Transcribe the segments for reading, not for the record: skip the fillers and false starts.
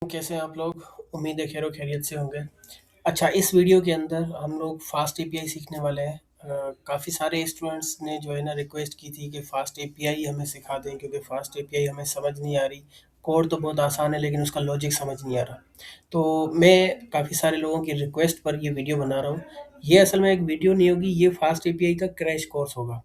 कैसे हैं आप लोग? उम्मीद है खैरो खैरियत से होंगे। अच्छा, इस वीडियो के अंदर हम लोग फास्ट एपीआई सीखने वाले हैं। काफ़ी सारे स्टूडेंट्स ने जो है ना रिक्वेस्ट की थी कि फास्ट एपीआई हमें सिखा दें, क्योंकि फास्ट एपीआई हमें समझ नहीं आ रही। कोड तो बहुत आसान है लेकिन उसका लॉजिक समझ नहीं आ रहा। तो मैं काफ़ी सारे लोगों की रिक्वेस्ट पर ये वीडियो बना रहा हूँ। ये असल में एक वीडियो नहीं होगी, ये फास्ट एपीआई का क्रैश कोर्स होगा।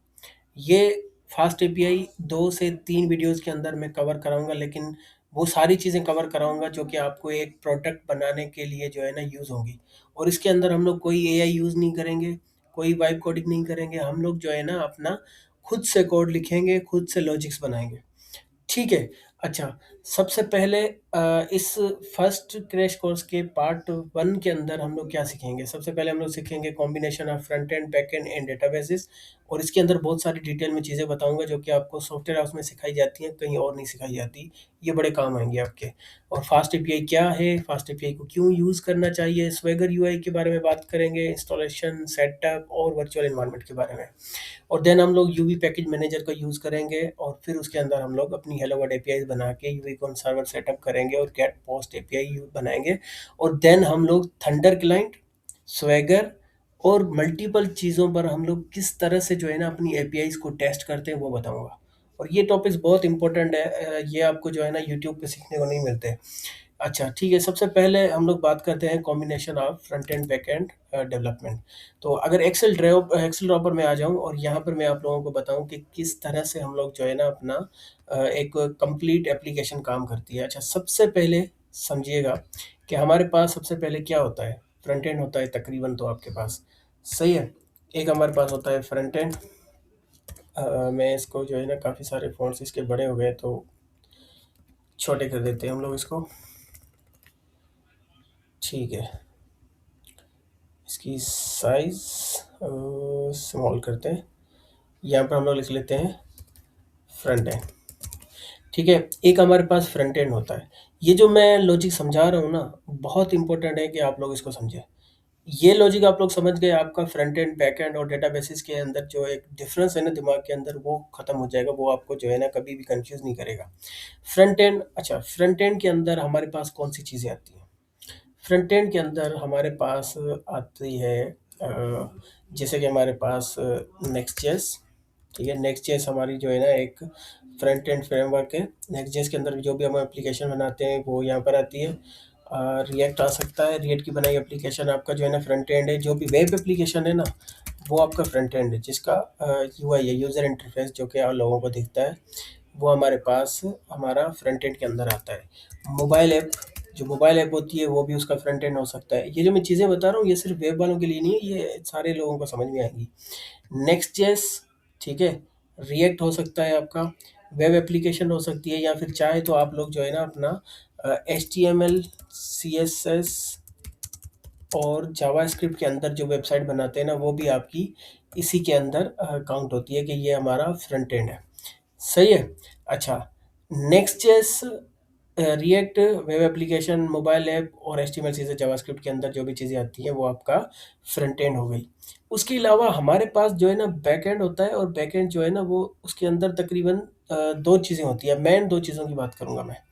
ये फास्ट एपीआई 2 से 3 वीडियोज़ के अंदर मैं कवर कराऊँगा, लेकिन वो सारी चीज़ें कवर कराऊँगा जो कि आपको एक प्रोडक्ट बनाने के लिए जो है ना यूज़ होंगी। और इसके अंदर हम लोग कोई एआई यूज़ नहीं करेंगे, कोई वाइब कोडिंग नहीं करेंगे। हम लोग जो है ना अपना खुद से कोड लिखेंगे, खुद से लॉजिक्स बनाएँगे। ठीक है। अच्छा, सबसे पहले इस फर्स्ट क्रैश कोर्स के पार्ट 1 के अंदर हम लोग क्या सीखेंगे? सबसे पहले हम लोग सीखेंगे combination of front end, back and and databases. और इसके अंदर बहुत सारी डिटेल में चीज़ें बताऊँगा जो कि आपको सॉफ्टवेयर हाउस में सिखाई जाती हैं, कहीं और नहीं सिखाई जाती। ये बड़े काम आएँगे आपके। और फास्ट एपीआई क्या है? फास्ट एपीआई को क्यों यूज़ करना चाहिए? स्वैगर यूआई के बारे में बात करेंगे, इंस्टॉलेशन, सेटअप और वर्चुअल एनवायरनमेंट के बारे में। और देन हम लोग यूवी पैकेज मैनेजर का यूज़ करेंगे और फिर उसके अंदर हम लोग अपनी हेलो वर्ल्ड एपीआई बना के यूवी सर्वर सेटअप करेंगे और गेट पोस्ट एपीआई बनाएंगे। और देन हम लोग थंडर क्लाइंट, स्वैगर और मल्टीपल चीज़ों पर हम लोग किस तरह से जो है ना अपनी एपीआईज़ को टेस्ट करते हैं वो बताऊँगा। और ये टॉपिक्स बहुत इंपॉर्टेंट है, ये आपको जो है ना यूट्यूब पे सीखने को नहीं मिलते। अच्छा, ठीक है, सबसे पहले हम लोग बात करते हैं combination of front end, back and development. तो अगर एक्सेल ड्रॉपर में आ जाऊँ और यहाँ पर मैं आप लोगों को बताऊँ कि किस तरह से हम लोग जो है ना अपना एक कंप्लीट एप्लीकेशन काम करती है। अच्छा, सबसे पहले समझिएगा कि हमारे पास सबसे पहले क्या होता है? फ्रंट एंड होता है तकरीबन तो आपके पास, सही है? एक हमारे पास होता है फ्रंट एंड। मैं इसको जो है ना काफ़ी सारे फ़ॉन्ट्स इसके बड़े हो गए तो छोटे कर देते हैं हम लोग इसको। ठीक है। इसकी साइज़ स्मॉल करते हैं। यहाँ पर हम लोग लिख लेते हैं फ्रंट एंड। ठीक है, एक हमारे पास फ्रंट एंड होता है। ये जो मैं लॉजिक समझा रहा हूँ ना, बहुत इंपॉर्टेंट है कि आप लोग इसको समझें। ये लॉजिक आप लोग समझ गए, आपका फ्रंट एंड, बैक एंड और डेटाबेसेस के अंदर जो एक डिफरेंस है ना दिमाग के अंदर, वो खत्म हो जाएगा। वो आपको जो है ना कभी भी कंफ्यूज नहीं करेगा। फ्रंट एंड, अच्छा, फ्रंट एंड के अंदर हमारे पास कौन सी चीज़ें आती हैं? फ्रंट एंड के अंदर हमारे पास आती है जैसे कि हमारे पास नेक्स्ट.जेएस। ठीक है, नेक्स्ट.जेएस हमारी जो है ना एक फ्रंट एंड फ्रेमवर्क है। नेक्स्ट.जेएस के अंदर जो भी हम एप्लीकेशन बनाते हैं वो यहाँ पर आती है। रिएक्ट आ सकता है, रिएक्ट की बनाई एप्लीकेशन आपका जो है ना फ्रंट एंड है। जो भी वेब एप्लीकेशन है ना, वो आपका फ्रंट एंड है, जिसका यूआई है, यूज़र इंटरफेस, जो कि आप लोगों को दिखता है, वो हमारे पास हमारा फ्रंट एंड के अंदर आता है। मोबाइल ऐप, जो मोबाइल ऐप होती है वो भी उसका फ्रंट एंड हो सकता है। ये जो मैं चीज़ें बता रहा हूँ ये सिर्फ वेब वालों के लिए नहीं है, ये सारे लोगों को समझ में आएंगी। नेक्स्ट.जेएस, ठीक है, रिएक्ट हो सकता है आपका, वेब एप्लीकेशन हो सकती है, या फिर चाहे तो आप लोग जो है ना अपना HTML, CSS और जावास्क्रिप्ट के अंदर जो वेबसाइट बनाते हैं ना, वो भी आपकी इसी के अंदर काउंट होती है कि ये हमारा फ्रंट एंड है। सही है। अच्छा, Next JS, React, web application, mobile app और HTML, CSS, जावास्क्रिप्ट के अंदर जो भी चीज़ें आती हैं वो आपका फ्रंट एंड हो गई। उसके अलावा हमारे पास जो है ना बैक एंड होता है, और बैक एंड जो है ना वो उसके अंदर तकरीबन 2 चीज़ें होती हैं। मेन 2 चीज़ों की बात करूँगा मैं।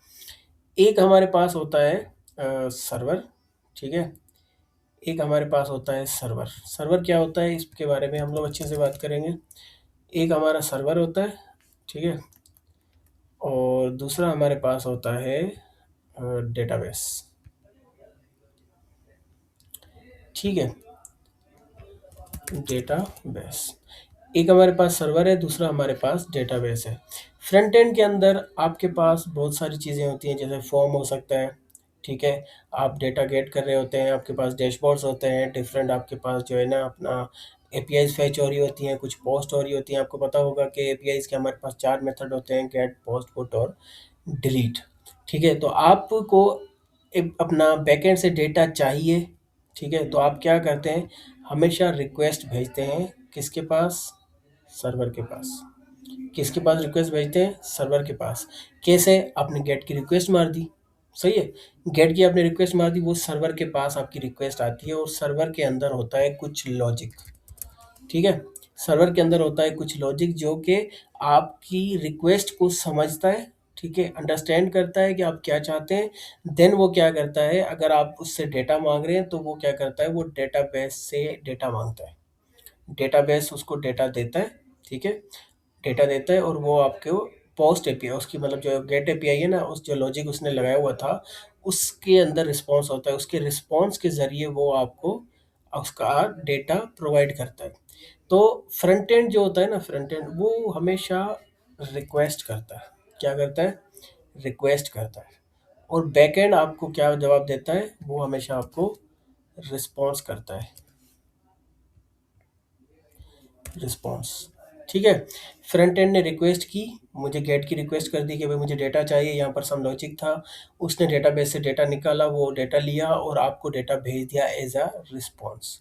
एक हमारे पास होता है सर्वर, ठीक है? एक हमारे पास होता है सर्वर। सर्वर क्या होता है इसके बारे में हम लोग अच्छे से बात करेंगे। एक हमारा सर्वर होता है, ठीक है? और दूसरा हमारे पास होता है डेटाबेस। ठीक है, डेटाबेस। एक हमारे पास सर्वर है, दूसरा हमारे पास डेटाबेस है। फ्रंट एंड के अंदर आपके पास बहुत सारी चीज़ें होती हैं, जैसे फॉर्म हो सकता है, ठीक है? आप डेटा गेट कर रहे होते हैं, आपके पास डैशबोर्ड्स होते हैं डिफरेंट, आपके पास जो है ना अपना एपीआईज़ फेच हो रही होती हैं, कुछ पोस्ट हो रही होती हैं। आपको पता होगा कि एपीआईज़ के हमारे पास 4 मेथड होते हैं, गेट, पोस्ट, पुट और डिलीट। ठीक है, तो आपको अपना बैकएंड से डेटा चाहिए, ठीक है? तो आप क्या करते हैं, हमेशा रिक्वेस्ट भेजते हैं किसके पास? सर्वर के पास। किसके पास रिक्वेस्ट भेजते हैं? सर्वर के पास। कैसे? आपने गेट की रिक्वेस्ट मार दी, सही है? गेट की आपने रिक्वेस्ट मार दी, वो सर्वर के पास आपकी रिक्वेस्ट आती है और सर्वर के अंदर होता है कुछ लॉजिक, ठीक है? सर्वर के अंदर होता है कुछ लॉजिक जो कि आपकी रिक्वेस्ट को समझता है, ठीक है, अंडरस्टैंड करता है कि आप क्या चाहते हैं। देन वो क्या करता है, अगर आप उससे डेटा मांग रहे हैं तो वो क्या करता है, वो डेटाबेस से डेटा मांगता है, डेटाबेस उसको डेटा देता है। ठीक है, डेटा देता है और वो आपको पोस्ट एपीआई, उसकी मतलब जो गेट एपीआई है ना, उस जो लॉजिक उसने लगाया हुआ था उसके अंदर रिस्पॉन्स होता है, उसके रिस्पॉन्स के ज़रिए वो आपको उसका डेटा प्रोवाइड करता है। तो फ्रंट एंड जो होता है ना, फ्रंट एंड वो हमेशा रिक्वेस्ट करता है। क्या करता है? रिक्वेस्ट करता है। और बैक एंड आपको क्या जवाब देता है, वो हमेशा आपको रिस्पॉन्स करता है, रिस्पॉन्स। ठीक है, फ्रंट एंड ने रिक्वेस्ट की, मुझे गेट की रिक्वेस्ट कर दी कि भाई मुझे डेटा चाहिए, यहाँ पर सम लॉजिक था, उसने डेटाबेस से डेटा निकाला, वो डेटा लिया और आपको डेटा भेज दिया एज अ रिस्पॉन्स।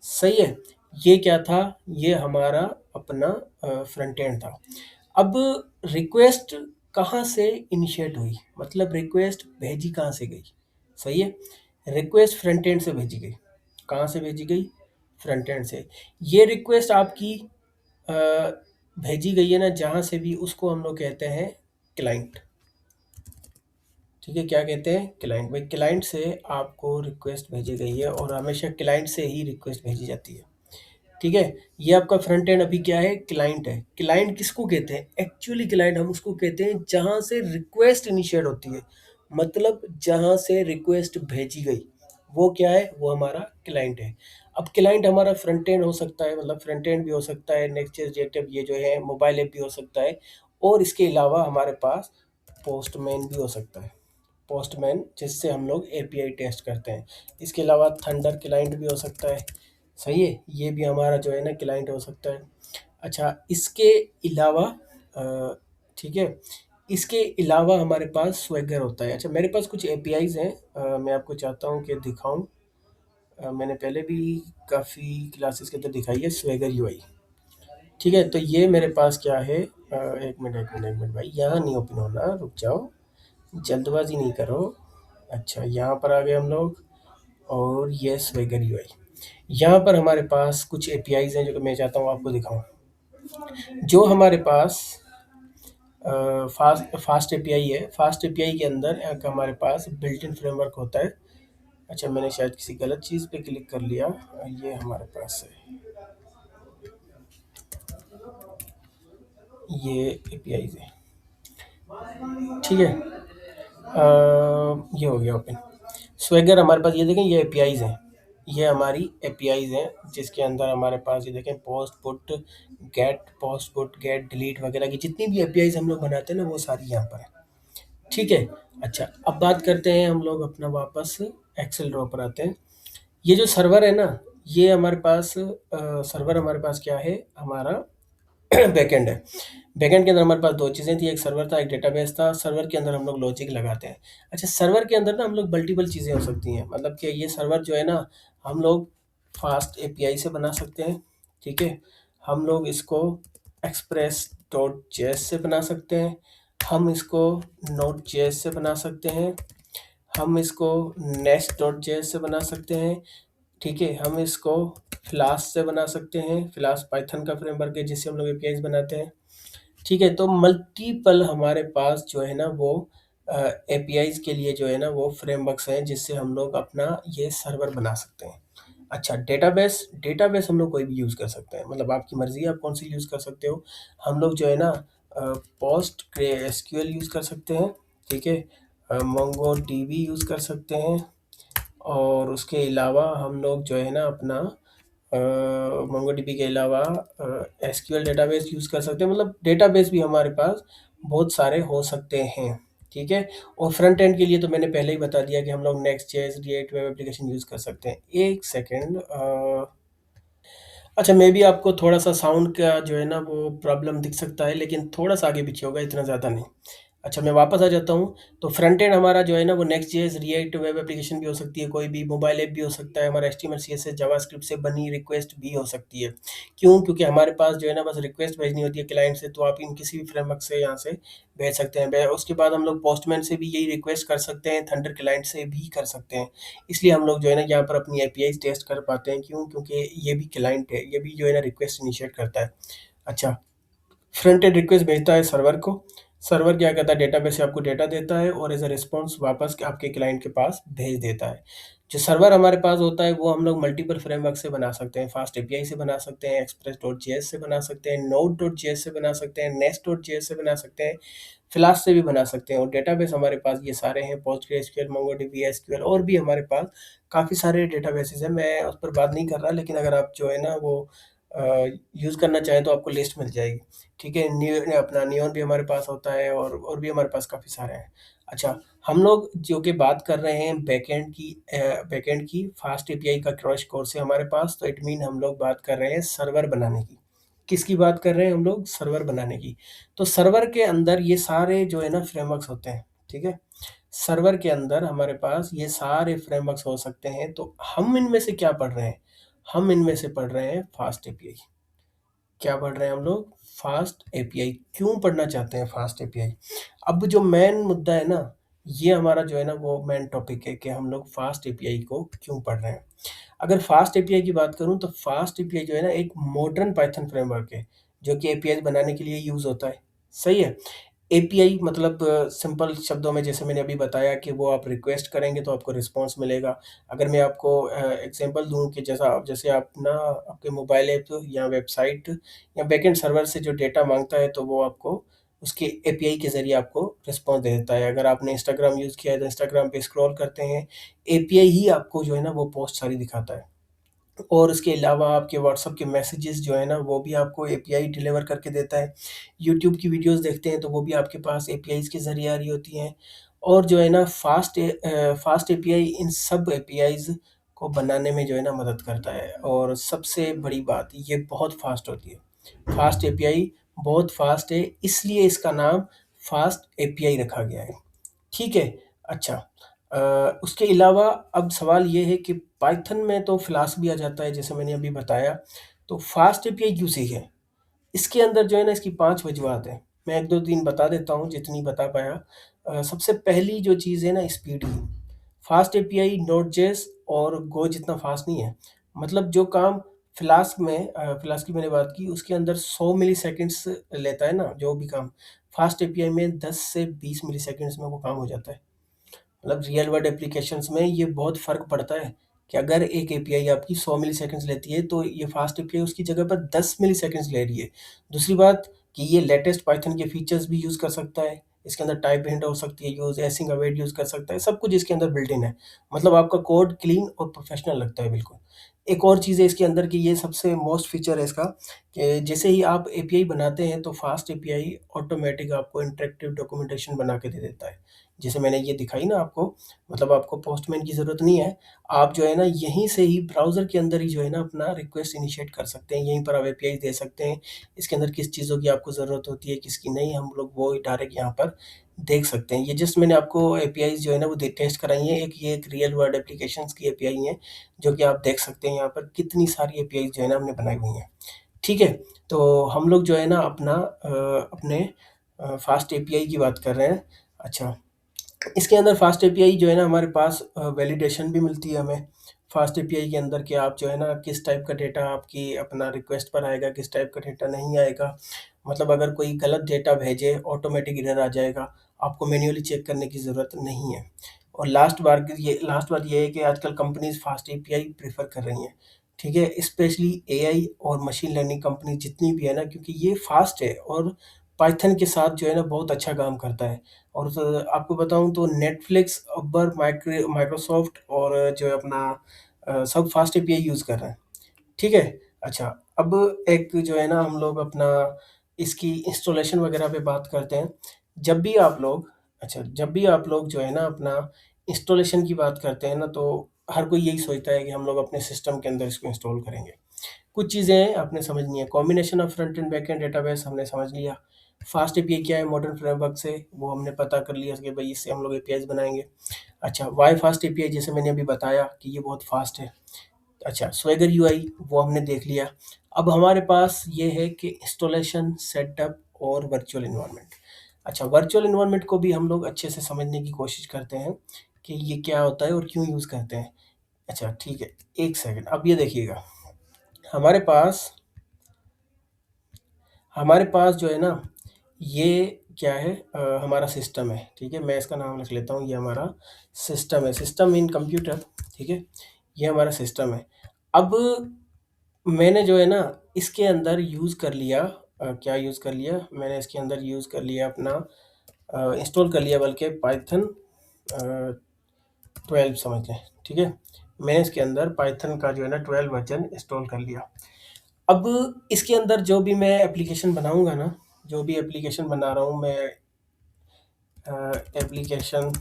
सही है, ये क्या था, ये हमारा अपना फ्रंट एंड था। अब रिक्वेस्ट कहाँ से इनिशिएट हुई, मतलब रिक्वेस्ट भेजी कहाँ से गई। सही है, रिक्वेस्ट फ्रंट एंड से भेजी गई। कहाँ से भेजी गई? फ्रंट एंड से। ये रिक्वेस्ट आपकी अ, भेजी गई है ना, जहाँ से भी, उसको हम लोग कहते हैं क्लाइंट। ठीक है, क्या कहते हैं? क्लाइंट। भाई क्लाइंट से आपको रिक्वेस्ट भेजी गई है और हमेशा क्लाइंट से ही रिक्वेस्ट भेजी जाती है। ठीक है, ये आपका फ्रंट एंड अभी क्या है? क्लाइंट है। क्लाइंट किसको कहते हैं? एक्चुअली क्लाइंट हम उसको कहते हैं जहाँ से रिक्वेस्ट इनिशिएट होती है, मतलब जहाँ से रिक्वेस्ट भेजी गई, वो क्या है? वो हमारा क्लाइंट है। अब क्लाइंट हमारा फ्रंट एंड हो सकता है, मतलब फ्रंट एंड भी हो सकता है, नेक्स्ट जेट ये जो है मोबाइल ऐप भी हो सकता है, और इसके अलावा हमारे पास पोस्टमैन भी हो सकता है। पोस्टमैन जिससे हम लोग एपीआई टेस्ट करते हैं। इसके अलावा थंडर क्लाइंट भी हो सकता है। सही है, ये भी हमारा जो है ना क्लाइंट हो सकता है। अच्छा, इसके अलावा ठीक है, इसके अलावा हमारे पास स्वेगर होता है। अच्छा, मेरे पास कुछ एपीआईज हैं, मैं आपको चाहता हूँ कि दिखाऊं। मैंने पहले भी काफ़ी क्लासेस के अंदर दिखाई है स्वेगर यूआई। ठीक है, तो ये मेरे पास क्या है, एक मिनट एक मिनट एक मिनट भाई, यहाँ नहीं ओपन होना, रुक जाओ, जल्दबाजी नहीं करो। अच्छा, यहाँ पर आ गए हम लोग, और ये स्वेगर यूआई। यहाँ पर हमारे पास कुछ एपीआईज हैं जो कि मैं चाहता हूँ आपको दिखाऊं। जो हमारे पास फास्ट एपीआई है, फास्ट एपीआई के अंदर एक हमारे पास बिल्ट इन फ्रेमवर्क होता है। अच्छा, मैंने शायद किसी गलत चीज़ पे क्लिक कर लिया, ये हमारे पास है, ये एपीआईज है। ठीक है, ये हो गया ओपन। स्वेगर हमारे पास, ये देखें, ये एपीआईज हैं, ये हमारी एपीआईज हैं, जिसके अंदर हमारे पास ये देखें पोस्ट पुट गेट डिलीट वगैरह की जितनी भी एपीआईज हम लोग बनाते हैं ना, वो सारी यहाँ पर है। ठीक है, अच्छा, अब बात करते हैं हम लोग अपना वापस एक्सेल ड्रॉ पर आते हैं। ये जो सर्वर है ना, ये हमारे पास सर्वर हमारे पास क्या है, हमारा बैकएंड है। बैकएंड के अंदर हमारे पास दो चीज़ें थी, एक सर्वर था, एक डेटाबेस था। सर्वर के अंदर हम लोग लॉजिक लगाते हैं। अच्छा, सर्वर के अंदर ना हम लोग मल्टीपल चीज़ें हो सकती हैं, मतलब कि ये सर्वर जो है ना, हम लोग फास्ट एपीआई से बना सकते हैं। ठीक है, हम लोग इसको एक्सप्रेस डॉट जेएस से बना सकते हैं, हम इसको नोट जेएस से बना सकते हैं, हम इसको नेस्ट डॉट जेएस से बना सकते हैं। ठीक है, हम इसको फ्लास्क से बना सकते हैं, फ्लास्क पाइथन का फ्रेमवर्क है जिससे हम लोग एपीआईज बनाते हैं। ठीक है, तो मल्टीपल हमारे पास जो है ना वो एपीआईज के लिए जो है ना वो फ्रेमवर्क्स हैं जिससे हम लोग अपना ये सर्वर बना सकते हैं। अच्छा, डेटाबेस, डेटाबेस हम लोग कोई भी यूज़ कर सकते हैं, मतलब आपकी मर्ज़ी है आप कौन सी यूज़ कर सकते हो। हम लोग जो है ना पोस्ट एसक्यूएल यूज़ कर सकते हैं। ठीक है, मोंगो डीबी यूज़ कर सकते हैं, और उसके अलावा हम लोग जो है ना अपना मोंगोडीबी के अलावा एसक्यूएल डेटाबेस यूज़ कर सकते हैं, मतलब डेटाबेस भी हमारे पास बहुत सारे हो सकते हैं। ठीक है, और फ्रंट एंड के लिए तो मैंने पहले ही बता दिया कि हम लोग next JS react web application use कर सकते हैं। एक सेकेंड, अच्छा, मे बी आपको थोड़ा सा साउंड का जो है ना वो प्रॉब्लम दिख सकता है, लेकिन थोड़ा सा आगे पीछे होगा, इतना ज़्यादा नहीं। अच्छा, मैं वापस आ जाता हूँ। तो फ्रंट एंड हमारा जो है ना वो next JS react web application भी हो सकती है, कोई भी मोबाइल ऐप भी हो सकता है, हमारा एचटीएमएल सीएसएस जावास्क्रिप्ट से बनी रिक्वेस्ट भी हो सकती है। क्यों? क्योंकि हमारे पास जो है ना बस रिक्वेस्ट भेजनी होती है क्लाइंट से, तो आप इन किसी भी फ्रेमवर्क से यहाँ से भेज सकते हैं। उसके बाद हम लोग पोस्टमैन से भी यही रिक्वेस्ट कर सकते हैं, थंडर क्लाइंट से भी कर सकते हैं। इसलिए हम लोग जो है ना यहाँ पर अपनी एपीआई टेस्ट कर पाते हैं। क्यों? क्योंकि ये भी क्लाइंट है, ये भी जो है ना रिक्वेस्ट इनिशिएट करता है। अच्छा, फ्रंट एंड रिक्वेस्ट भेजता है सर्वर को, सर्वर क्या करता है, डेटाबेस से आपको डेटा देता है और एज अ रिस्पॉन्स वापस आपके क्लाइंट के पास भेज देता है। जो सर्वर हमारे पास होता है वो हम लोग मल्टीपल फ्रेमवर्क से बना सकते हैं, फास्ट एपीआई से बना सकते हैं, एक्सप्रेस.js से बना सकते हैं, नोड.js से बना सकते हैं, नेस्ट.js से बना सकते हैं, फ्लास्क से भी बना सकते हैं। और डेटाबेस हमारे पास ये सारे हैं, पोस्टग्रेसक्यूएल, मोंगोडीबी, एसक्यूएल और भी हमारे पास काफ़ी सारे डेटाबेसेस हैं। मैं उस पर बात नहीं कर रहा, लेकिन अगर आप जो है ना वो यूज़ करना चाहें तो आपको लिस्ट मिल जाएगी। ठीक है, अपना नियॉन भी हमारे पास होता है और भी हमारे पास काफ़ी सारे हैं। अच्छा, हम लोग जो कि बात कर रहे हैं बैकएंड की फास्ट एपीआई का क्रैश कोर्स है हमारे पास, तो इट मीन हम लोग बात कर रहे हैं सर्वर बनाने की। किसकी बात कर रहे हैं हम लोग? सर्वर बनाने की। तो सर्वर के अंदर ये सारे जो है ना फ्रेमवर्क्स होते हैं, ठीक है? सर्वर के अंदर हमारे पास ये सारे फ्रेमवर्क्स हो सकते हैं, तो हम इनमें से क्या पढ़ रहे हैं? हम इनमें से पढ़ रहे हैं फास्ट एपीआई। क्या पढ़ रहे हैं हम लोग? Fast API. क्यों पढ़ना चाहते हैं फास्ट एपीआई? अब जो मेन मुद्दा है ना, ये हमारा जो है ना वो मेन टॉपिक है कि हम लोग फास्ट एपीआई को क्यों पढ़ रहे हैं। अगर फास्ट एपीआई की बात करूं तो फास्ट एपीआई जो है ना एक मॉडर्न पाइथन फ्रेमवर्क है जो कि एपीआई बनाने के लिए यूज होता है। सही है। एपीआई मतलब सिंपल शब्दों में जैसे मैंने अभी बताया कि वो आप रिक्वेस्ट करेंगे तो आपको रिस्पॉन्स मिलेगा। अगर मैं आपको एग्जांपल दूं कि जैसे आप ना आपके मोबाइल ऐप या वेबसाइट या बैकएंड सर्वर से जो डेटा मांगता है तो वो आपको उसके एपीआई के ज़रिए आपको रिस्पॉन्स दे देता है। अगर आपने इंस्टाग्राम यूज़ किया है तो इंस्टाग्राम पे स्क्रॉल करते हैं, एपीआई ही आपको जो है ना वो पोस्ट सारी दिखाता है। और उसके अलावा आपके व्हाट्सएप के मैसेजेस जो है ना वो भी आपको एपीआई डिलीवर करके देता है। यूट्यूब की वीडियोस देखते हैं तो वो भी आपके पास एपीआईज़ के ज़रिए आ रही होती हैं। और जो है ना फास्ट एपीआई इन सब एपीआईज़ को बनाने में जो है ना मदद करता है। और सबसे बड़ी बात ये बहुत फास्ट होती है। फास्ट एपीआई बहुत फास्ट है, इसलिए इसका नाम फास्ट एपीआई रखा गया है। ठीक है। अच्छा, उसके अलावा अब सवाल ये है कि पाइथन में तो फ्लास्क भी आ जाता है जैसे मैंने अभी बताया, तो फास्ट एपीआई क्यों सीखें? इसके अंदर जो है ना इसकी 5 वजूहत हैं। मैं 1-2-3 बता देता हूँ जितनी बता पाया। सबसे पहली जो चीज़ है ना स्पीड की। फास्ट एपीआई नोड.जेएस और गो जितना फास्ट नहीं है। मतलब जो काम फ्लास्क की मैंने बात की उसके अंदर 100 मिलीसेकंड्स लेता है ना जो भी काम, फास्ट एपीआई में 10 से 20 मिलीसेकंड्स में वो काम हो जाता है। मतलब रियल वर्ल्ड एप्लीकेशंस में ये बहुत फ़र्क पड़ता है कि अगर एक एपीआई आपकी 100 मिलीसेकंड्स लेती है तो ये फास्ट एपीआई उसकी जगह पर 10 मिलीसेकंड्स ले रही है। दूसरी बात कि ये लेटेस्ट पाइथन के फीचर्स भी यूज़ कर सकता है। इसके अंदर टाइप हिंट हो सकती है यूज़, एसिंग अवेट यूज़ कर सकता है, सब कुछ इसके अंदर बिल्ट इन है। मतलब आपका कोड क्लीन और प्रोफेशनल लगता है बिल्कुल। एक और चीज़ है इसके अंदर कि ये सबसे मोस्ट फीचर है इसका कि जैसे ही आप एपीआई बनाते हैं तो फास्ट एपीआई ऑटोमेटिक आपको इंटरैक्टिव डॉक्यूमेंटेशन बना के दे देता है। जैसे मैंने ये दिखाई ना आपको, मतलब आपको पोस्टमैन की ज़रूरत नहीं है। आप जो है ना यहीं से ही ब्राउज़र के अंदर ही जो है ना अपना रिक्वेस्ट इनिशिएट कर सकते हैं। यहीं पर आप एपीआई दे सकते हैं। इसके अंदर किस चीज़ों की आपको ज़रूरत होती है, किसकी नहीं, हम लोग वो डायरेक्ट यहाँ पर देख सकते हैं। ये जस्ट मैंने आपको एपीआईज़ जो है ना वो टेस्ट कराई हैं। ये एक रियल वर्ल्ड एप्लीकेशंस की एपीआई हैं, जो कि आप देख सकते हैं यहाँ पर कितनी सारी एपीआईज़ जो है ना हमने बनाई हुई हैं। ठीक है? तो हम लोग जो है ना अपने फास्ट एपीआई की बात कर रहे हैं। अच्छा, इसके अंदर फास्ट एपीआई जो है ना हमारे पास वैलिडेशन भी मिलती है हमें। फास्ट एपीआई के अंदर कि आप जो है ना किस टाइप का डेटा आपकी अपना रिक्वेस्ट पर आएगा, किस टाइप का डेटा नहीं आएगा। मतलब अगर कोई गलत डेटा भेजे ऑटोमेटिक एरर आ जाएगा, आपको मैन्युअली चेक करने की ज़रूरत नहीं है। और लास्ट बात ये है कि आजकल कंपनीज़ फास्ट एपीआई प्रेफ़र कर रही हैं। ठीक है? स्पेशली एआई और मशीन लर्निंग कंपनी जितनी भी है ना, क्योंकि ये फास्ट है और पाइथन के साथ जो है ना बहुत अच्छा काम करता है। और आपको बताऊँ तो नेटफ्लिक्स, अबर, माइक्रोसॉफ्ट और जो है अपना सब फास्ट एपीआई यूज़ कर रहे हैं। ठीक है? अच्छा, अब एक जो है ना हम लोग अपना इसकी इंस्टॉलेशन वगैरह पे बात करते हैं। जब भी आप लोग जब भी आप लोग जो है ना अपना इंस्टॉलेशन की बात करते हैं ना तो हर कोई यही सोचता है कि हम लोग अपने सिस्टम के अंदर इसको इंस्टॉल करेंगे। कुछ चीज़ें आपने समझनी है। Combination of front end back and database हमने समझ लिया। फास्ट एपीआई क्या है मॉडर्न फ्रेमवर्क से, वो हमने पता कर लिया कि भाई इससे हम लोग एपीआईज़ बनाएँगे। अच्छा, व्हाई फास्ट एपीआई जैसे मैंने अभी बताया कि ये बहुत फास्ट है। अच्छा, स्वैगर यूआई वो हमने देख लिया। अब हमारे पास ये है कि इंस्टॉलेशन, सेटअप और वर्चुअल एनवायरनमेंट। अच्छा, वर्चुअल एनवायरनमेंट को भी हम लोग अच्छे से समझने की कोशिश करते हैं कि ये क्या होता है और क्यों यूज़ करते हैं। अच्छा, ठीक है, 1 सेकंड अब ये देखिएगा। हमारे पास हमारे पास जो है ना ये क्या है, हमारा सिस्टम है, ठीक है? मैं इसका नाम लिख लेता हूँ, ये हमारा सिस्टम है, सिस्टम इन कंप्यूटर, ठीक है? ये हमारा सिस्टम है। अब मैंने जो है ना इसके अंदर यूज़ कर लिया, क्या यूज़ कर लिया? मैंने इसके अंदर यूज़ कर लिया अपना, इंस्टॉल कर लिया बल्कि पाइथन 12 समझ लें, ठीक है? मैंने इसके अंदर पाइथन का जो है ना 12 वर्ज़न इंस्टॉल कर लिया। अब इसके अंदर जो भी मैं एप्लीकेशन बनाऊँगा ना, जो भी एप्लीकेशन बना रहा हूँ मैं, एप्लीकेशन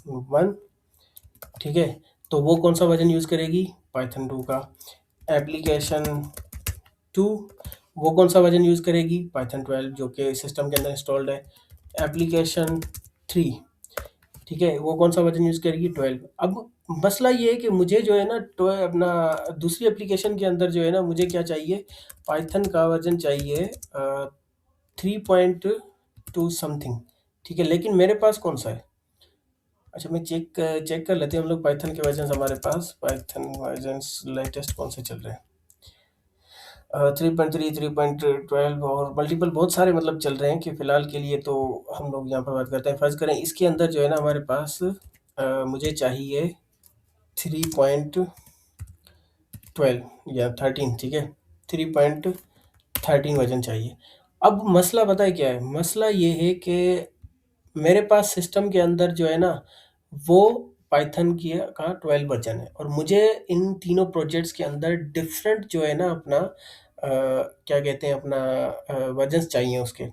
1, ठीक है? तो वो कौन-सा वर्ज़न यूज़ करेगी? पाइथन 2 का। एप्लीकेशन 2 वो कौन-सा वर्ज़न यूज़ करेगी? पाइथन 12 जो कि सिस्टम के अंदर इंस्टॉल्ड है। एप्लीकेशन 3, ठीक है? वो कौन-सा वर्ज़न यूज़ करेगी? 12। अब मसला ये है कि मुझे जो है ना अपना दूसरी एप्लीकेशन के अंदर जो है ना मुझे क्या चाहिए? पाइथन का वर्ज़न चाहिए 3.2 समथिंग, ठीक है? लेकिन मेरे पास कौन-सा है? अच्छा, मैं चेक कर लेते हैं हम लोग पाइथन के वर्जन्स हमारे पास, पाइथन वर्जन्स लेटेस्ट कौन से चल रहे हैं। 3.3, 3.12 और मल्टीपल बहुत सारे मतलब चल रहे हैं कि फ़िलहाल के लिए तो हम लोग यहाँ पर बात करते हैं। फ़र्ज़ करें इसके अंदर जो है ना हमारे पास मुझे चाहिए 3.12 या 13, ठीक है? 3.13 वर्ज़न चाहिए। अब मसला पता है क्या है? मसला ये है कि मेरे पास सिस्टम के अंदर जो है ना, वो पाइथन की का 12 वर्ज़न है और मुझे इन तीनों प्रोजेक्ट्स के अंदर डिफरेंट जो है ना अपना क्या कहते हैं अपना वर्ज़न्स चाहिए उसके।